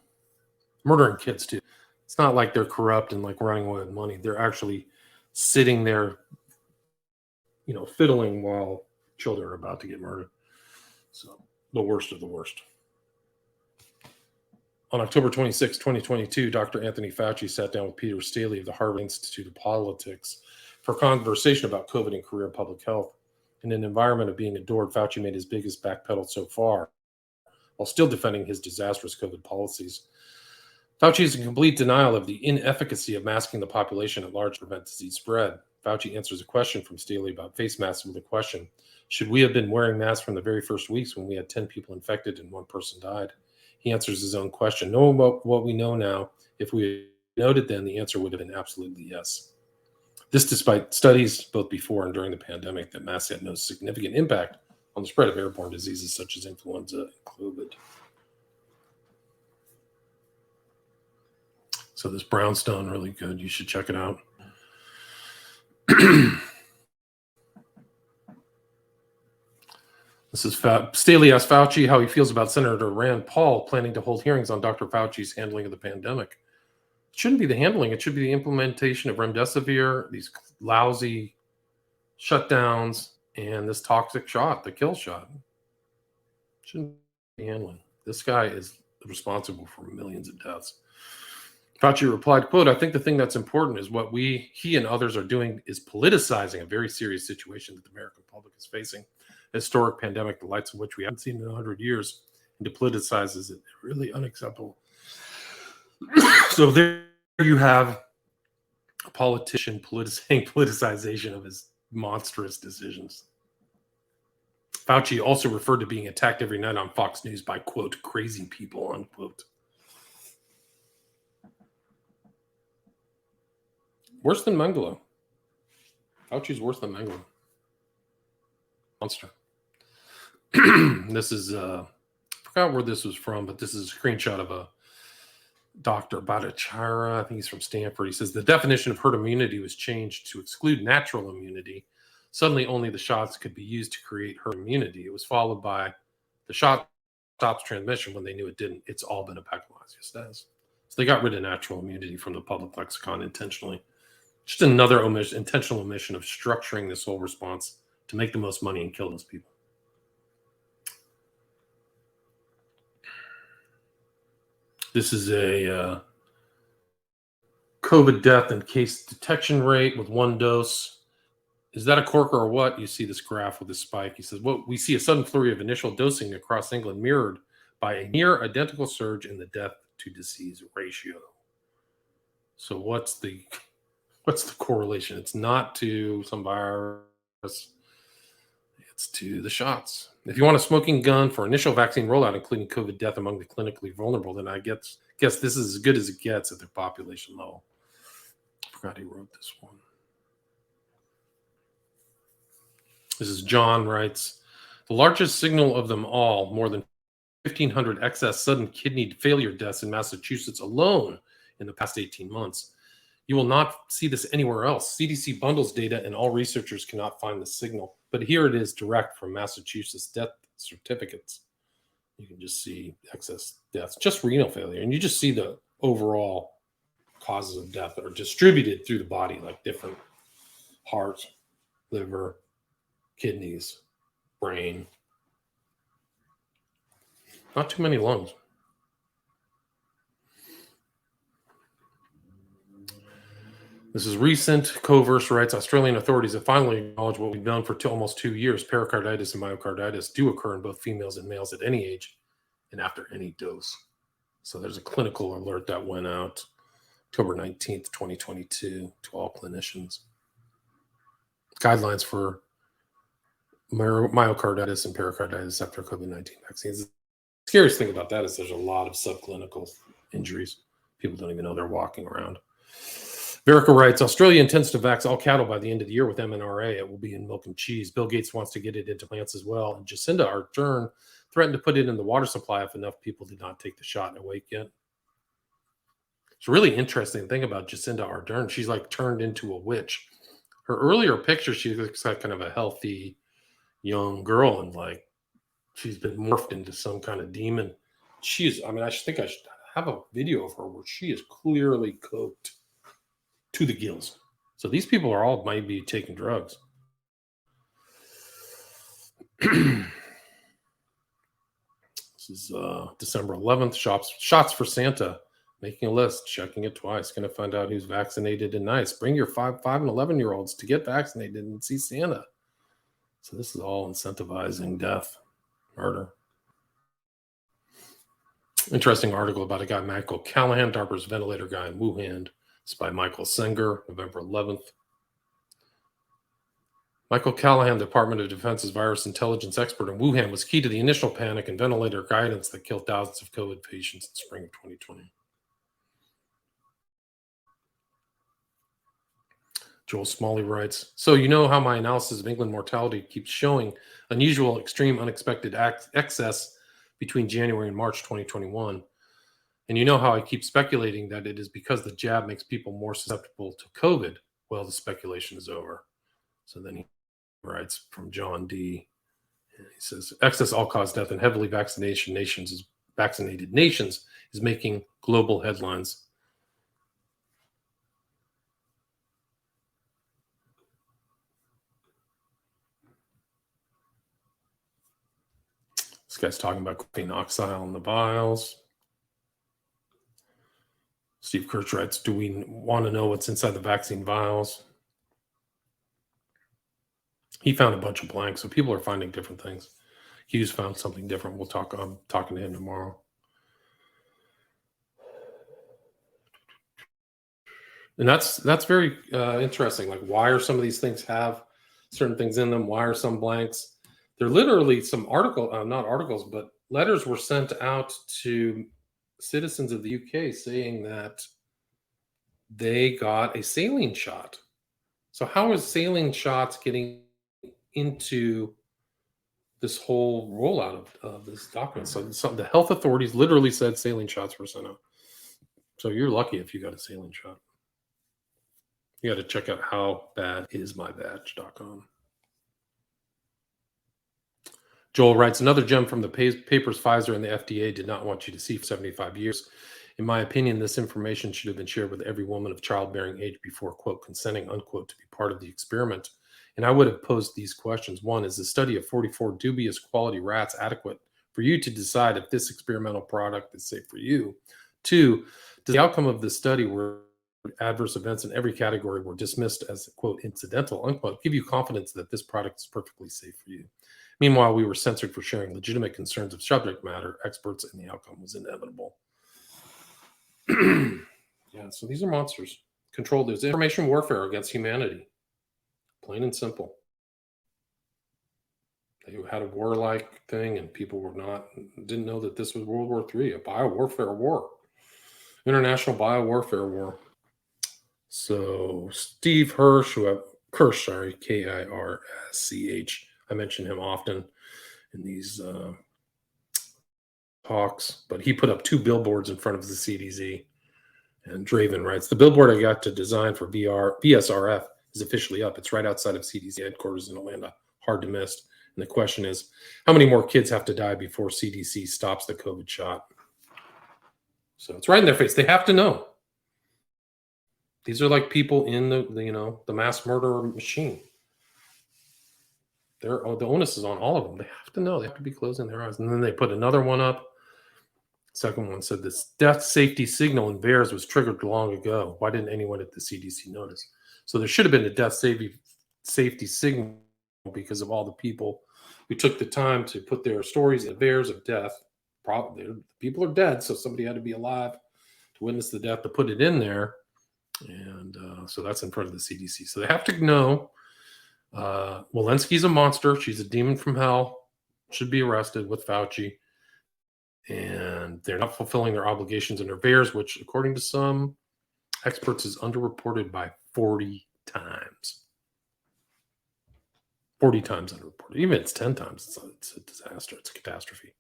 Murdering kids, too. It's not like they're corrupt and like running away with money. They're actually sitting there, fiddling while children are about to get murdered. So, the worst of the worst. On October 26, 2022, Dr. Anthony Fauci sat down with Peter Staley of the Harvard Institute of Politics for a conversation about COVID and career public health. In an environment of being adored, Fauci made his biggest backpedal so far, while still defending his disastrous COVID policies. Fauci is in complete denial of the inefficacy of masking the population at large to prevent disease spread. Fauci answers a question from Staley about face masks with a question: should we have been wearing masks from the very first weeks when we had 10 people infected and one person died? He answers his own question. Knowing what we know now, if we had noted then, the answer would have been absolutely yes. This despite studies both before and during the pandemic that masks had no significant impact on the spread of airborne diseases such as influenza and COVID. So this Brownstone, really good. You should check it out. This is Staley asked Fauci how he feels about Senator Rand Paul planning to hold hearings on Dr. Fauci's handling of the pandemic. It shouldn't be the handling. It should be the implementation of remdesivir, these lousy shutdowns, and this toxic shot, the kill shot. Shouldn't be handling. This guy is responsible for millions of deaths. Fauci replied, quote, I think the thing that's important is what he and others are doing is politicizing a very serious situation that the American public is facing. A historic pandemic, the likes of which we haven't seen in 100 years, and to politicize is really unacceptable. So there you have A politician politicization of his monstrous decisions. Fauci also referred to being attacked every night on Fox News by, quote, crazy people, unquote. Worse than Mengele. Fauci's worse than Mengele. Monster. This is, I forgot where this was from, but this is a screenshot of a Dr. Bhattacharya. I think he's from Stanford. He says the definition of herd immunity was changed to exclude natural immunity. Suddenly, only the shots could be used to create herd immunity. It was followed by the shot stops transmission when they knew it didn't. It's all been impeccable, as says. So they got rid of natural immunity from the public lexicon intentionally. Just another intentional omission of structuring this whole response to make the most money and kill those people. This is a COVID death and case detection rate with one dose. Is that a corker or what? You see this graph with this spike. He says, well, we see a sudden flurry of initial dosing across England mirrored by a near identical surge in the death to disease ratio. So what's the correlation? It's not to some virus. It's to the shots. If you want a smoking gun for initial vaccine rollout, including COVID death among the clinically vulnerable, then I guess this is as good as it gets at the population level. I forgot he wrote this one. This is John writes, the largest signal of them all, more than 1,500 excess sudden kidney failure deaths in Massachusetts alone in the past 18 months. You will not see this anywhere else. CDC bundles data and all researchers cannot find the signal. But here it is direct from Massachusetts death certificates. You can just see excess deaths, just renal failure. And you just see the overall causes of death that are distributed through the body, like different heart, liver, kidneys, brain. Not too many lungs. This is recent. Coverse writes, Australian authorities have finally acknowledged what we've known for almost 2 years. Pericarditis and myocarditis do occur in both females and males at any age and after any dose. So there's a clinical alert that went out October 19th, 2022 to all clinicians. Guidelines for myocarditis and pericarditis after COVID-19 vaccines. The scariest thing about that is there's a lot of subclinical injuries. People don't even know they're walking around. Verica writes, Australia intends to vax all cattle by the end of the year with mRNA. It will be in milk and cheese. Bill Gates wants to get it into plants as well. And Jacinda Ardern threatened to put it in the water supply if enough people did not take the shot and awake yet. It's a really interesting thing about Jacinda Ardern. She's like turned into a witch. Her earlier picture, she looks like kind of a healthy young girl, and like she's been morphed into some kind of demon. I think I should have a video of her where she is clearly coked to the gills. So these people are all might be taking drugs. This is December 11th. Shots for Santa. Making a list, checking it twice. Going to find out who's vaccinated and nice. Bring your 5 and 11-year-olds to get vaccinated and see Santa. So this is all incentivizing death, murder. Interesting article about a guy, Michael Callahan, DARPA's ventilator guy in Wuhan. It's by Michael Senger, November 11th. Michael Callahan, Department of Defense's virus intelligence expert in Wuhan, was key to the initial panic and ventilator guidance that killed thousands of COVID patients in spring of 2020. Joel Smalley writes, so you know how my analysis of England mortality keeps showing unusual, extreme, unexpected excess between January and March 2021. And you know how I keep speculating that it is because the jab makes people more susceptible to COVID. Well, the speculation is over. So then he writes from John D. He says, excess all-cause death in heavily vaccinated nations is making global headlines. This guy's talking about phenoxyl in the vials. Steve Kirch writes, do we want to know what's inside the vaccine vials? He found a bunch of blanks, so people are finding different things. Hughes found something different. I'm talking to him tomorrow. And that's very interesting. Like, why are some of these things have certain things in them? Why are some blanks? They're literally some not articles, but letters were sent out to citizens of the UK saying that they got a saline shot. So how is saline shots getting into this whole rollout of this document? So the health authorities literally said saline shots were sent out. So you're lucky if you got a saline shot. You got to check out howbadismybadge.com. Joel writes, another gem from the papers Pfizer and the FDA did not want you to see for 75 years. In my opinion, this information should have been shared with every woman of childbearing age before, quote, consenting, unquote, to be part of the experiment. And I would have posed these questions. One, is the study of 44 dubious quality rats adequate for you to decide if this experimental product is safe for you? Two, does the outcome of the study where adverse events in every category were dismissed as, quote, incidental, unquote, give you confidence that this product is perfectly safe for you? Meanwhile, we were censored for sharing legitimate concerns of subject matter experts, and the outcome was inevitable. Yeah, so these are monsters. Controlled. There's information warfare against humanity. Plain and simple. They had a warlike thing, and people didn't know that this was World War III, a biowarfare war. International biowarfare war. So Steve Kirsch, Kirsch, I mention him often in these talks, but he put up 2 billboards in front of the CDC. And Draven writes, the billboard I got to design for BSRF is officially up. It's right outside of CDC headquarters in Atlanta. Hard to miss. And the question is, how many more kids have to die before CDC stops the COVID shot? So it's right in their face. They have to know. These are like people in the mass murder machine. The onus is on all of them. They have to know. They have to be closing their eyes. And then they put another one up. Second one said this death safety signal in bears was triggered long ago. Why didn't anyone at the CDC notice? So there should have been a death safety signal because of all the people who took the time to put their stories in bears of death. Probably people are dead, so somebody had to be alive to witness the death to put it in there. And so that's in front of the CDC. So they have to know Walensky's a monster. She's a demon from hell. Should be arrested with Fauci. And they're not fulfilling their obligations under VAERS, which, according to some experts, is underreported by 40 times. 40 times underreported. Even if it's 10 times, it's a disaster. It's a catastrophe.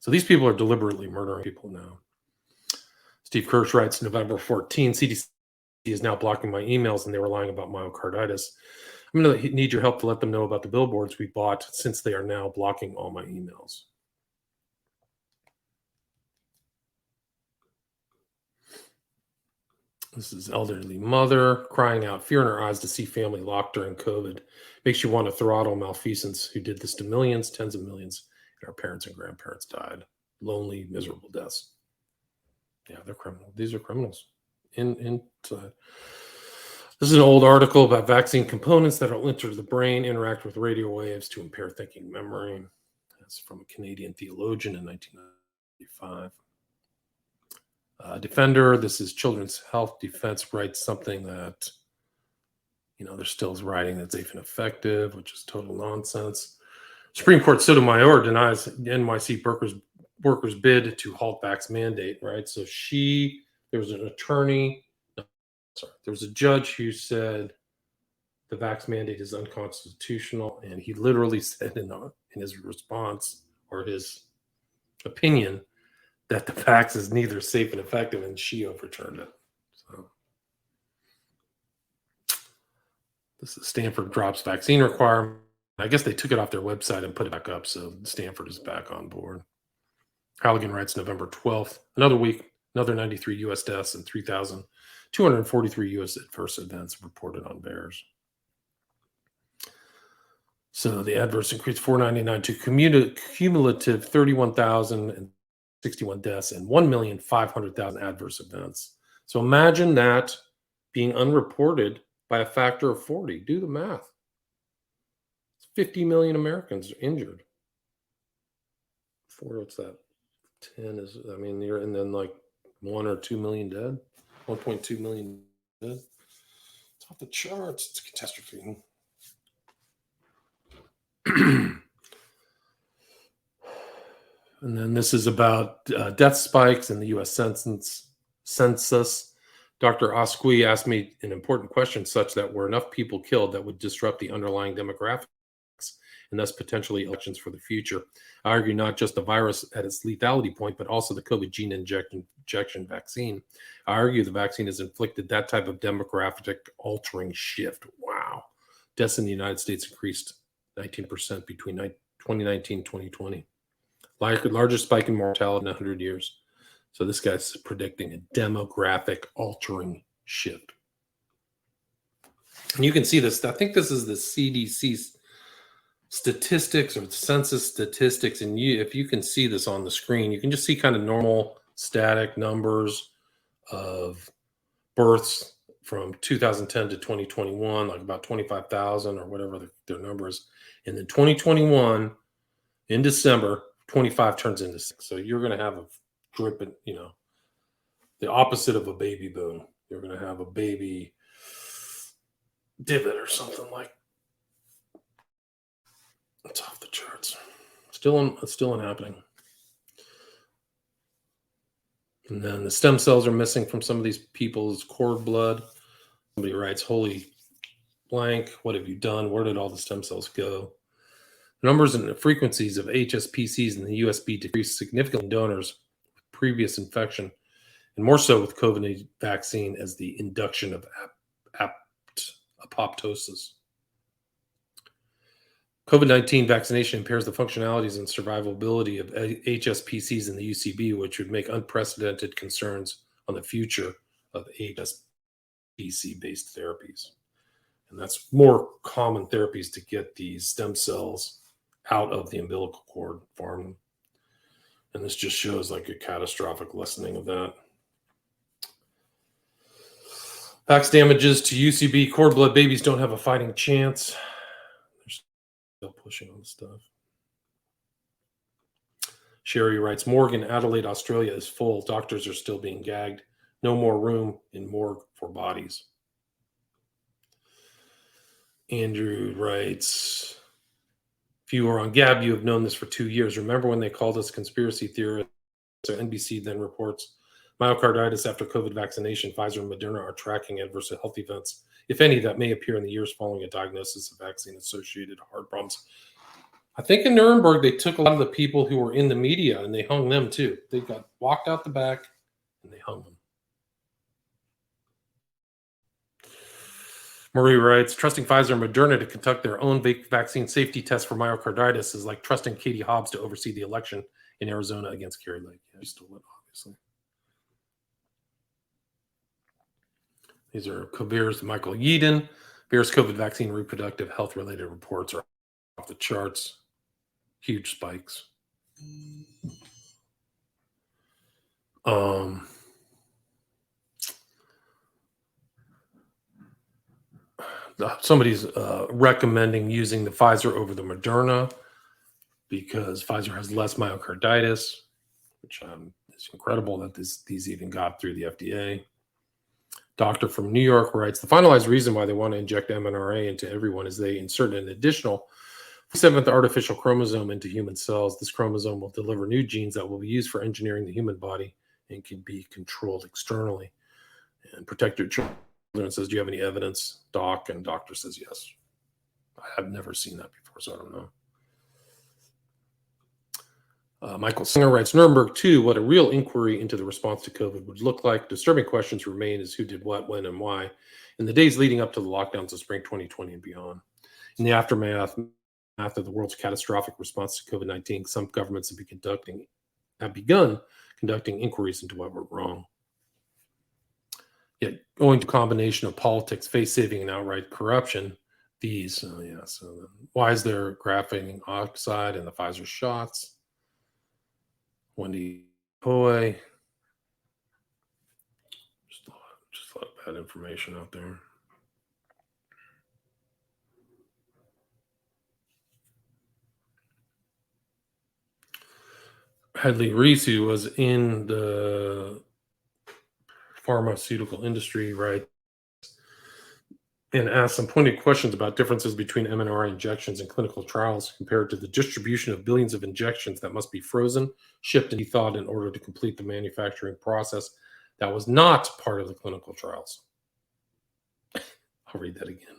So these people are deliberately murdering people now. Steve Kirsch writes, November 14, CDC is now blocking my emails, and they were lying about myocarditis. I'm going to need your help to let them know about the billboards we bought, since they are now blocking all my emails. This is elderly mother crying out, fear in her eyes to see family locked during COVID. Makes you want to throttle malfeasance who did this to millions, tens of millions, and our parents and grandparents died. Lonely, miserable deaths. Yeah, they're criminals. These are criminals. Inside. This is an old article about vaccine components that will enter the brain, interact with radio waves to impair thinking memory. That's from a Canadian theologian in 1995. Defender, this is Children's Health Defense, writes something that, they're still writing that's safe and effective, which is total nonsense. Supreme Court Sotomayor denies NYC workers' bid to halt vax mandate, right? So there was a judge who said the vax mandate is unconstitutional, and he literally said in his response or his opinion that the vax is neither safe and effective, and she overturned it. So this is Stanford drops vaccine requirement. I guess they took it off their website and put it back up, so Stanford is back on board. Halligan writes November 12th, another week, another 93 U.S. deaths and 3,243 U.S. adverse events reported on bears. So the adverse increased 499 to cumulative 31,061 deaths and 1,500,000 adverse events. So imagine that being unreported by a factor of 40. Do the math. 50 million Americans injured. What's that? 10 and then like 1 or 2 million dead. 1.2 million dead. off the charts. It's a catastrophe. And then this is about death spikes in the U.S. census. Dr. Asqui asked me an important question, such that were enough people killed that would disrupt the underlying demographics and thus potentially elections for the future. I argue not just the virus at its lethality point, but also the COVID gene injection vaccine. I argue the vaccine has inflicted that type of demographic altering shift. Wow. Deaths in the United States increased 19% between 2019 and 2020. Largest spike in mortality in 100 years. So this guy's predicting a demographic altering shift. And you can see this. I think this is the CDC statistics or census statistics. And if you can see this on the screen, you can just see kind of normal static numbers of births from 2010 to 2021, like about 25,000 or whatever their number is. And then 2021 in December, 25 turns into 6. So you're going to have a drip, the opposite of a baby boom. You're going to have a baby divot or something like. It's off the charts. It's still happening. And then the stem cells are missing from some of these people's cord blood. Somebody writes, "Holy blank, what have you done? Where did all the stem cells go?" Numbers and the frequencies of HSPCs in the USB decreased significantly in donors with previous infection, and more so with COVID vaccine as the induction of apoptosis. COVID-19 vaccination impairs the functionalities and survivability of HSPCs in the UCB, which would make unprecedented concerns on the future of HSPC-based therapies. And that's more common therapies to get these stem cells out of the umbilical cord, farm them. And this just shows like a catastrophic lessening of that. Vax damages to UCB cord blood babies don't have a fighting chance. They're still pushing on stuff. Sherry writes, "Morgan, Adelaide, Australia is full. Doctors are still being gagged. No more room in morgue for bodies." Andrew writes, "If you were on Gab, you have known this for 2 years. Remember when they called us conspiracy theorists?" So NBC then reports, "Myocarditis after COVID vaccination. Pfizer and Moderna are tracking adverse health events, if any, that may appear in the years following a diagnosis of vaccine-associated heart problems." I think in Nuremberg, they took a lot of the people who were in the media and they hung them too. They got walked out the back and they hung them. Marie writes, "Trusting Pfizer and Moderna to conduct their own vaccine safety tests for myocarditis is like trusting Katie Hobbs to oversee the election in Arizona against Kari Lake." Yeah, she stole it, obviously. These are Vir's Michael Yeadon. Vir's COVID vaccine reproductive health-related reports are off the charts. Huge spikes. Somebody's recommending using the Pfizer over the Moderna because Pfizer has less myocarditis, which is incredible that these even got through the FDA. Doctor from New York writes, "The finalized reason why they want to inject mRNA into everyone is they insert an additional 7th artificial chromosome into human cells. This chromosome will deliver new genes that will be used for engineering the human body and can be controlled externally." And Protect Your Children says, "Do you have any evidence, Doc?" And Doctor says, "Yes." I have never seen that before, so I don't know. Michael Singer writes, "Nuremberg 2, what a real inquiry into the response to COVID would look like. Disturbing questions remain as who did what, when, and why in the days leading up to the lockdowns of spring 2020 and beyond. In the aftermath of the world's catastrophic response to COVID-19, some governments have begun conducting inquiries into what went wrong. Yet, owing to a combination of politics, face-saving, and outright corruption, so why is there graphene oxide in the Pfizer shots? Wendy Poe. Just a lot of bad information out there. Hadley Reese, who was in the pharmaceutical industry, right? and asked some pointed questions about differences between mRNA injections and clinical trials compared to the distribution of billions of injections that must be frozen, shipped, and thawed in order to complete the manufacturing process that was not part of the clinical trials. I'll read that again.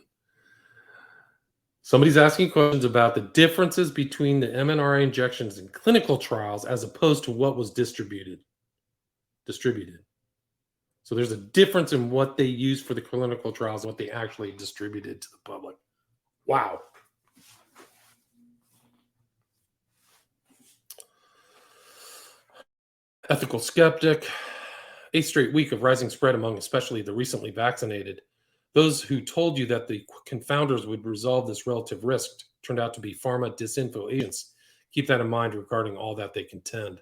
Somebody's asking questions about the differences between the mRNA injections in clinical trials as opposed to what was distributed. So there's a difference in what they used for the clinical trials and what they actually distributed to the public. Wow. Ethical skeptic. 8th straight week of rising spread among especially the recently vaccinated. Those who told you that the confounders would resolve this relative risk turned out to be pharma disinfo agents. Keep that in mind regarding all that they contend.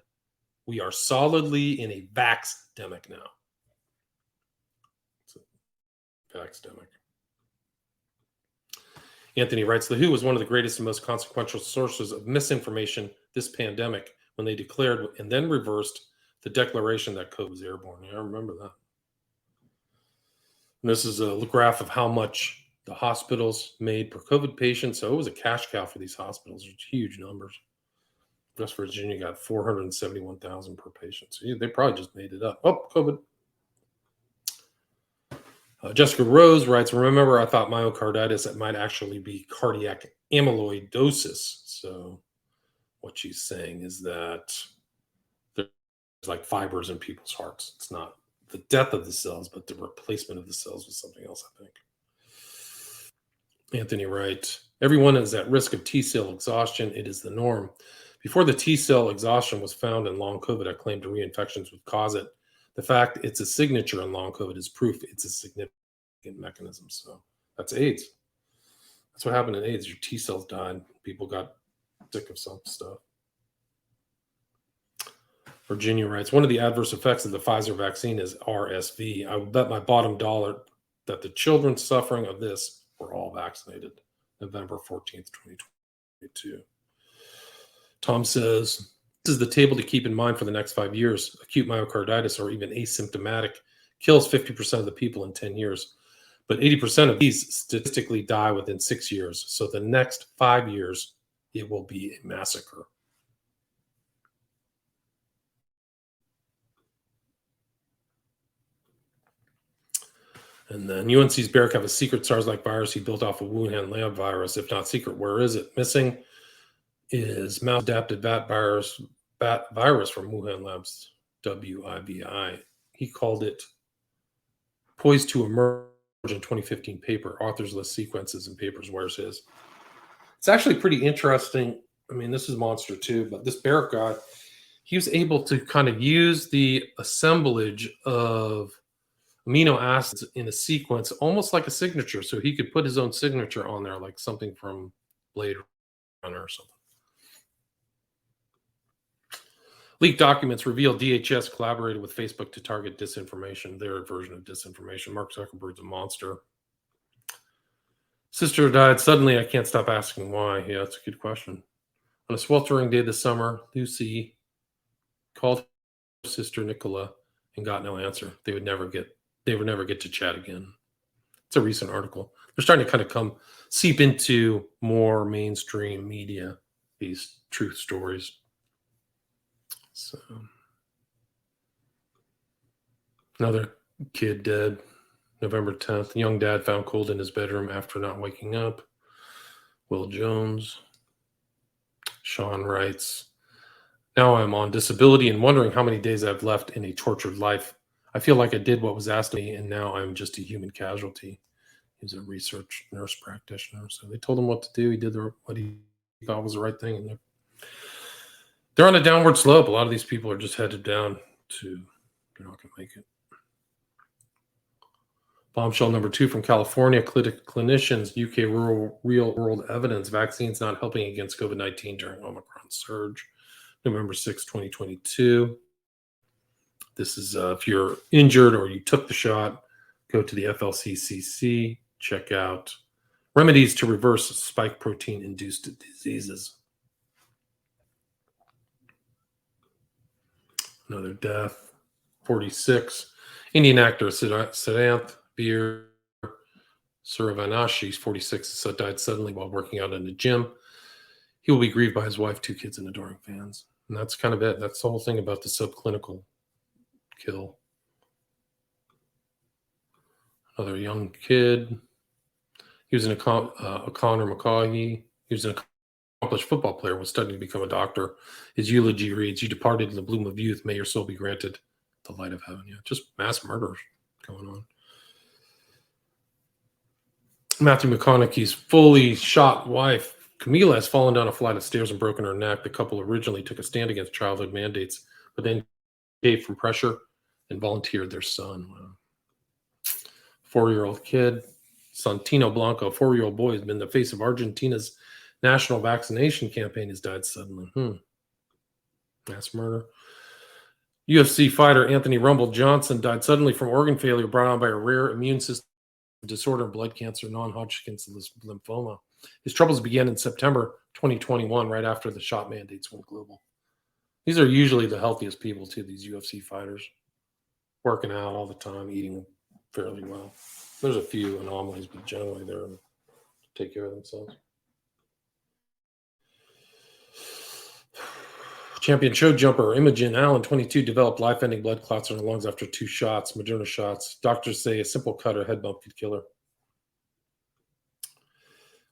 We are solidly in a vax-demic now. It's a vax-demic. Anthony writes, the WHO was one of the greatest and most consequential sources of misinformation this pandemic when they declared and then reversed the declaration that COVID was airborne. Yeah, I remember that. And this is a graph of how much the hospitals made per COVID patient. So it was a cash cow for these hospitals. It's huge numbers. West Virginia got 471,000 per patient. So they probably just made it up. Oh, COVID. Jessica Rose writes, remember, I thought myocarditis, it might actually be cardiac amyloidosis. So what she's saying is that there's like fibers in people's hearts. It's not the death of the cells, but the replacement of the cells with something else, I think. Anthony writes, everyone is at risk of T-cell exhaustion. It is the norm. Before the T-cell exhaustion was found in long COVID, I claimed reinfections would cause it. The fact it's a signature in long COVID is proof it's a significant mechanism. So that's AIDS. That's what happened in AIDS. Your T-cells died. People got sick of some stuff. Virginia writes, one of the adverse effects of the Pfizer vaccine is RSV. I would bet my bottom dollar that the children suffering of this were all vaccinated. November 14th, 2022. Tom says, this is the table to keep in mind for the next 5 years. Acute myocarditis or even asymptomatic kills 50% of the people in 10 years. But 80% of these statistically die within 6 years. So the next 5 years, it will be a massacre. And then UNC's Barrick have a secret SARS-like virus he built off a Wuhan lab virus. If not secret, where is it? Missing is mouse-adapted bat virus from Wuhan Labs, WIVI. He called it poised to emerge in 2015 paper. Authors list sequences and papers. Where's his? It's actually pretty interesting. I mean, this is monster too, but this Barrick guy, he was able to kind of use the assemblage of amino acids in a sequence, almost like a signature. So he could put his own signature on there, like something from Blade Runner or something. Leaked documents reveal DHS collaborated with Facebook to target disinformation, their version of disinformation. Mark Zuckerberg's a monster. Sister died suddenly. I can't stop asking why. Yeah, that's a good question. On a sweltering day this summer, Lucy called her sister Nicola and got no answer. They would never get to chat again. It's a recent article. They're starting to kind of seep into more mainstream media, these truth stories. So another kid dead, November 10th. Young dad found cold in his bedroom after not waking up. Will Jones. Sean writes, now I'm on disability and wondering how many days I've left in a tortured life. I feel like I did what was asked of me, and now I'm just a human casualty. He's a research nurse practitioner. So they told him what to do. He did what he thought was the right thing. And they're on a downward slope. A lot of these people are just headed down to, they're not going to make it. Bombshell number 2 from California. Clinicians, UK real world evidence. Vaccines not helping against COVID-19 during Omicron surge. November 6, 2022. This is if you're injured or you took the shot, go to the FLCCC, check out remedies to reverse spike protein-induced diseases. Another death, 46. Indian actor Siddharth Beer Suravanashi, 46, died suddenly while working out in the gym. He will be grieved by his wife, 2 kids, and adoring fans. And that's kind of it. That's the whole thing about the subclinical kill. Another young kid. He was Connor McCaughey. He was an accomplished football player, was studying to become a doctor. His eulogy reads, "You departed in the bloom of youth. May your soul be granted the light of heaven." Yeah, just mass murder going on. Matthew McConaughey's fully shot wife, Camila, has fallen down a flight of stairs and broken her neck. The couple originally took a stand against childhood mandates, but then gave from pressure and volunteered their son. Wow. 4-year-old kid, Santino Blanco, a 4-year-old boy, has been the face of Argentina's national vaccination campaign, has died suddenly. Mass murder. UFC fighter Anthony Rumble Johnson died suddenly from organ failure brought on by a rare immune system disorder, blood cancer, non-Hodgkin's lymphoma. His troubles began in September 2021, right after the shot mandates went global. These are usually the healthiest people, too, these UFC fighters. Working out all the time, eating fairly well. There's a few anomalies, but generally they're to take care of themselves. Champion show jumper Imogen Allen, 22, developed life-ending blood clots in her lungs after 2 shots, Moderna shots. Doctors say a simple cut or head bump could kill her.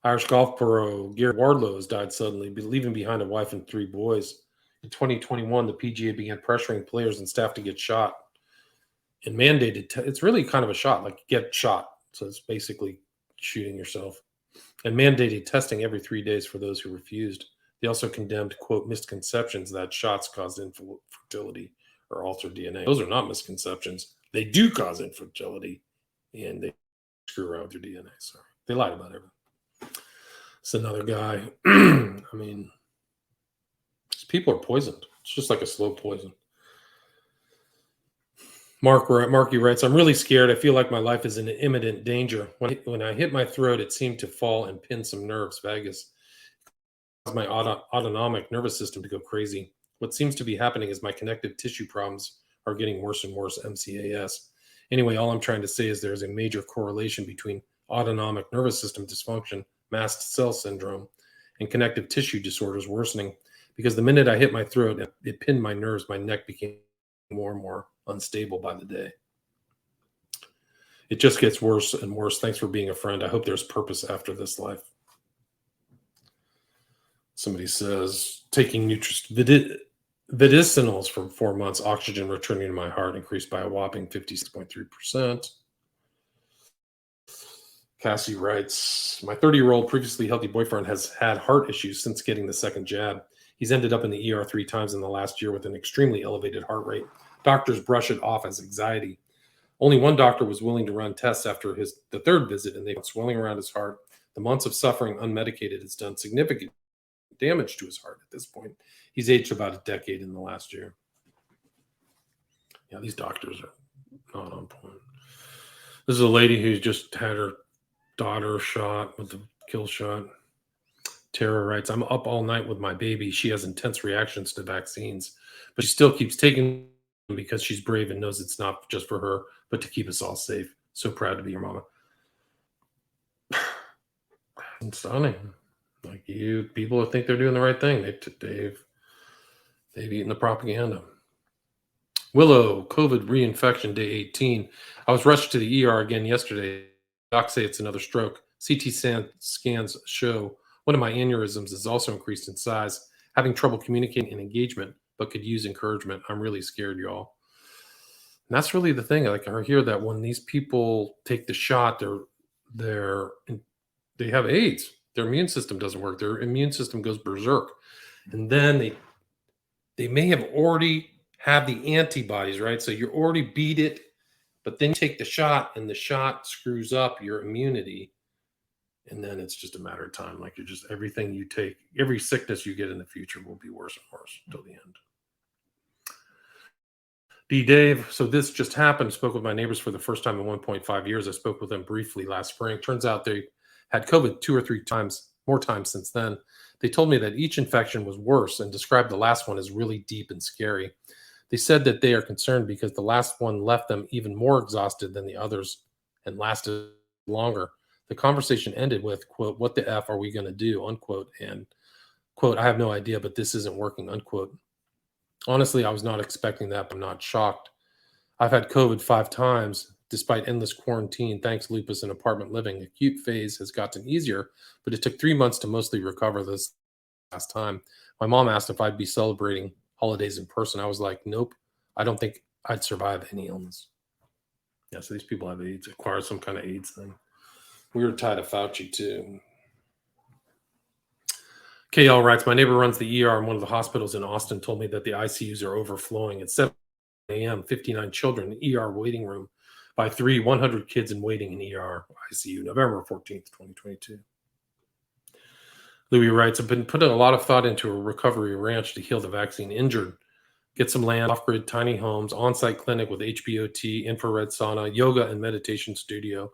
Irish golf pro Gary Wardlow has died suddenly, leaving behind a wife and 3 boys. In 2021, the PGA began pressuring players and staff to get shot and mandated. It's really kind of a shot, like get shot. So it's basically shooting yourself. And mandated testing every 3 days for those who refused. They also condemned, quote, misconceptions that shots caused infertility or altered DNA. Those are not misconceptions. They do cause infertility, and they screw around with your DNA. Sorry. They lied about everything. It's another guy. I mean, these people are poisoned. It's just like a slow poison. Marky writes, "I'm really scared. I feel like my life is in imminent danger. When I hit my throat, it seemed to fall and pin some nerves, vagus. My autonomic nervous system to go crazy. What seems to be happening is my connective tissue problems are getting worse and worse, MCAS. Anyway, all I'm trying to say is there's a major correlation between autonomic nervous system dysfunction, mast cell syndrome, and connective tissue disorders worsening, because the minute I hit my throat, it pinned my nerves, my neck became more and more unstable by the day. It just gets worse and worse. Thanks for being a friend. I hope there's purpose after this life." Somebody says, taking medicinals for 4 months, oxygen returning to my heart increased by a whopping 56.3%. Cassie writes, "My 30-year-old previously healthy boyfriend has had heart issues since getting the second jab. He's ended up in the ER 3 times in the last year with an extremely elevated heart rate. Doctors brush it off as anxiety. Only one doctor was willing to run tests after the 3rd visit, and they found swelling around his heart. The months of suffering unmedicated has done significant damage to his heart at this point. He's aged about a decade in the last year." Yeah, these doctors are not on point. This is a lady who just had her daughter shot with the kill shot. Tara writes, "I'm up all night with my baby. She has intense reactions to vaccines, but she still keeps taking them because she's brave and knows it's not just for her, but to keep us all safe. So proud to be your mama." It's stunning. Like, people think they're doing the right thing. They've eaten the propaganda. Willow, COVID reinfection, day 18. "I was rushed to the ER again yesterday. Docs say it's another stroke. CT scans show one of my aneurysms is also increased in size. Having trouble communicating and engagement, but could use encouragement. I'm really scared, y'all." And that's really the thing. Like, I hear that when these people take the shot, they have AIDS. Their immune system doesn't work. Their immune system goes berserk. And then they may have already have the antibodies, right? So you already beat it, but then you take the shot and the shot screws up your immunity. And then it's just a matter of time. Like, everything you take, every sickness you get in the future will be worse and worse until the end. D. Dave, "So this just happened. Spoke with my neighbors for the first time in 1.5 years. I spoke with them briefly last spring. Turns out they had COVID 2 or 3 times, more times since then. They told me that each infection was worse and described the last one as really deep and scary. They said that they are concerned because the last one left them even more exhausted than the others and lasted longer. The conversation ended with, quote, "What the F are we going to do?" unquote, and, quote, "I have no idea, but this isn't working," unquote. Honestly, I was not expecting that, but I'm not shocked. I've had COVID 5 times, despite endless quarantine, thanks lupus and apartment living. Acute phase has gotten easier, but it took 3 months to mostly recover this last time. My mom asked if I'd be celebrating holidays in person. I was like, nope, I don't think I'd survive any illness. Yeah, so these people have AIDS, acquire some kind of AIDS thing. We were tied to Fauci too. KL writes, my neighbor runs the ER in one of the hospitals in Austin, told me that the ICUs are overflowing. At 7 a.m., 59 children in ER waiting room. By 3, 100 kids in waiting in ER ICU, November 14th, 2022. Louis writes, I've been putting a lot of thought into a recovery ranch to heal the vaccine injured. Get some land, off-grid tiny homes, on-site clinic with HBOT, infrared sauna, yoga and meditation studio,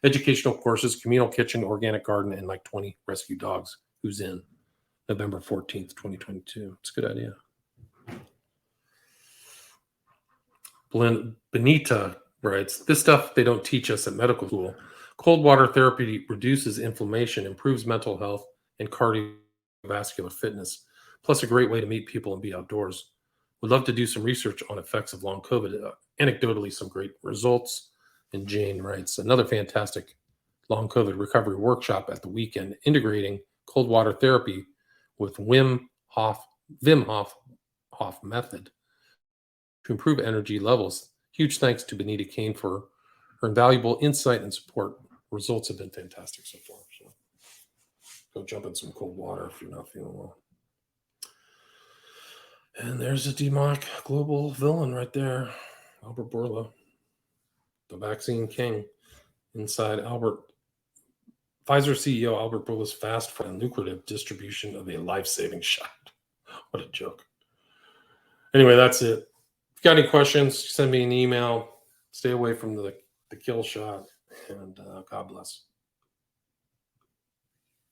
educational courses, communal kitchen, organic garden, and like 20 rescue dogs. Who's in? November 14th, 2022. It's a good idea. Benita writes, this stuff they don't teach us at medical school. Cold water therapy reduces inflammation, improves mental health, and cardiovascular fitness, plus a great way to meet people and be outdoors. Would love to do some research on effects of long COVID. Anecdotally, some great results. And Jane writes, another fantastic long COVID recovery workshop at the weekend, integrating cold water therapy with Wim Hof method to improve energy levels. Huge thanks to Benita Kane for her invaluable insight and support. Results have been fantastic so far. So go jump in some cold water if you're not feeling well. And there's a demonic global villain right there, Albert Bourla, the vaccine king, inside Pfizer CEO Albert Bourla's fast and lucrative distribution of a life-saving shot. What a joke. Anyway, that's it. If you got any questions, send me an email. Stay away from the kill shot, and God bless.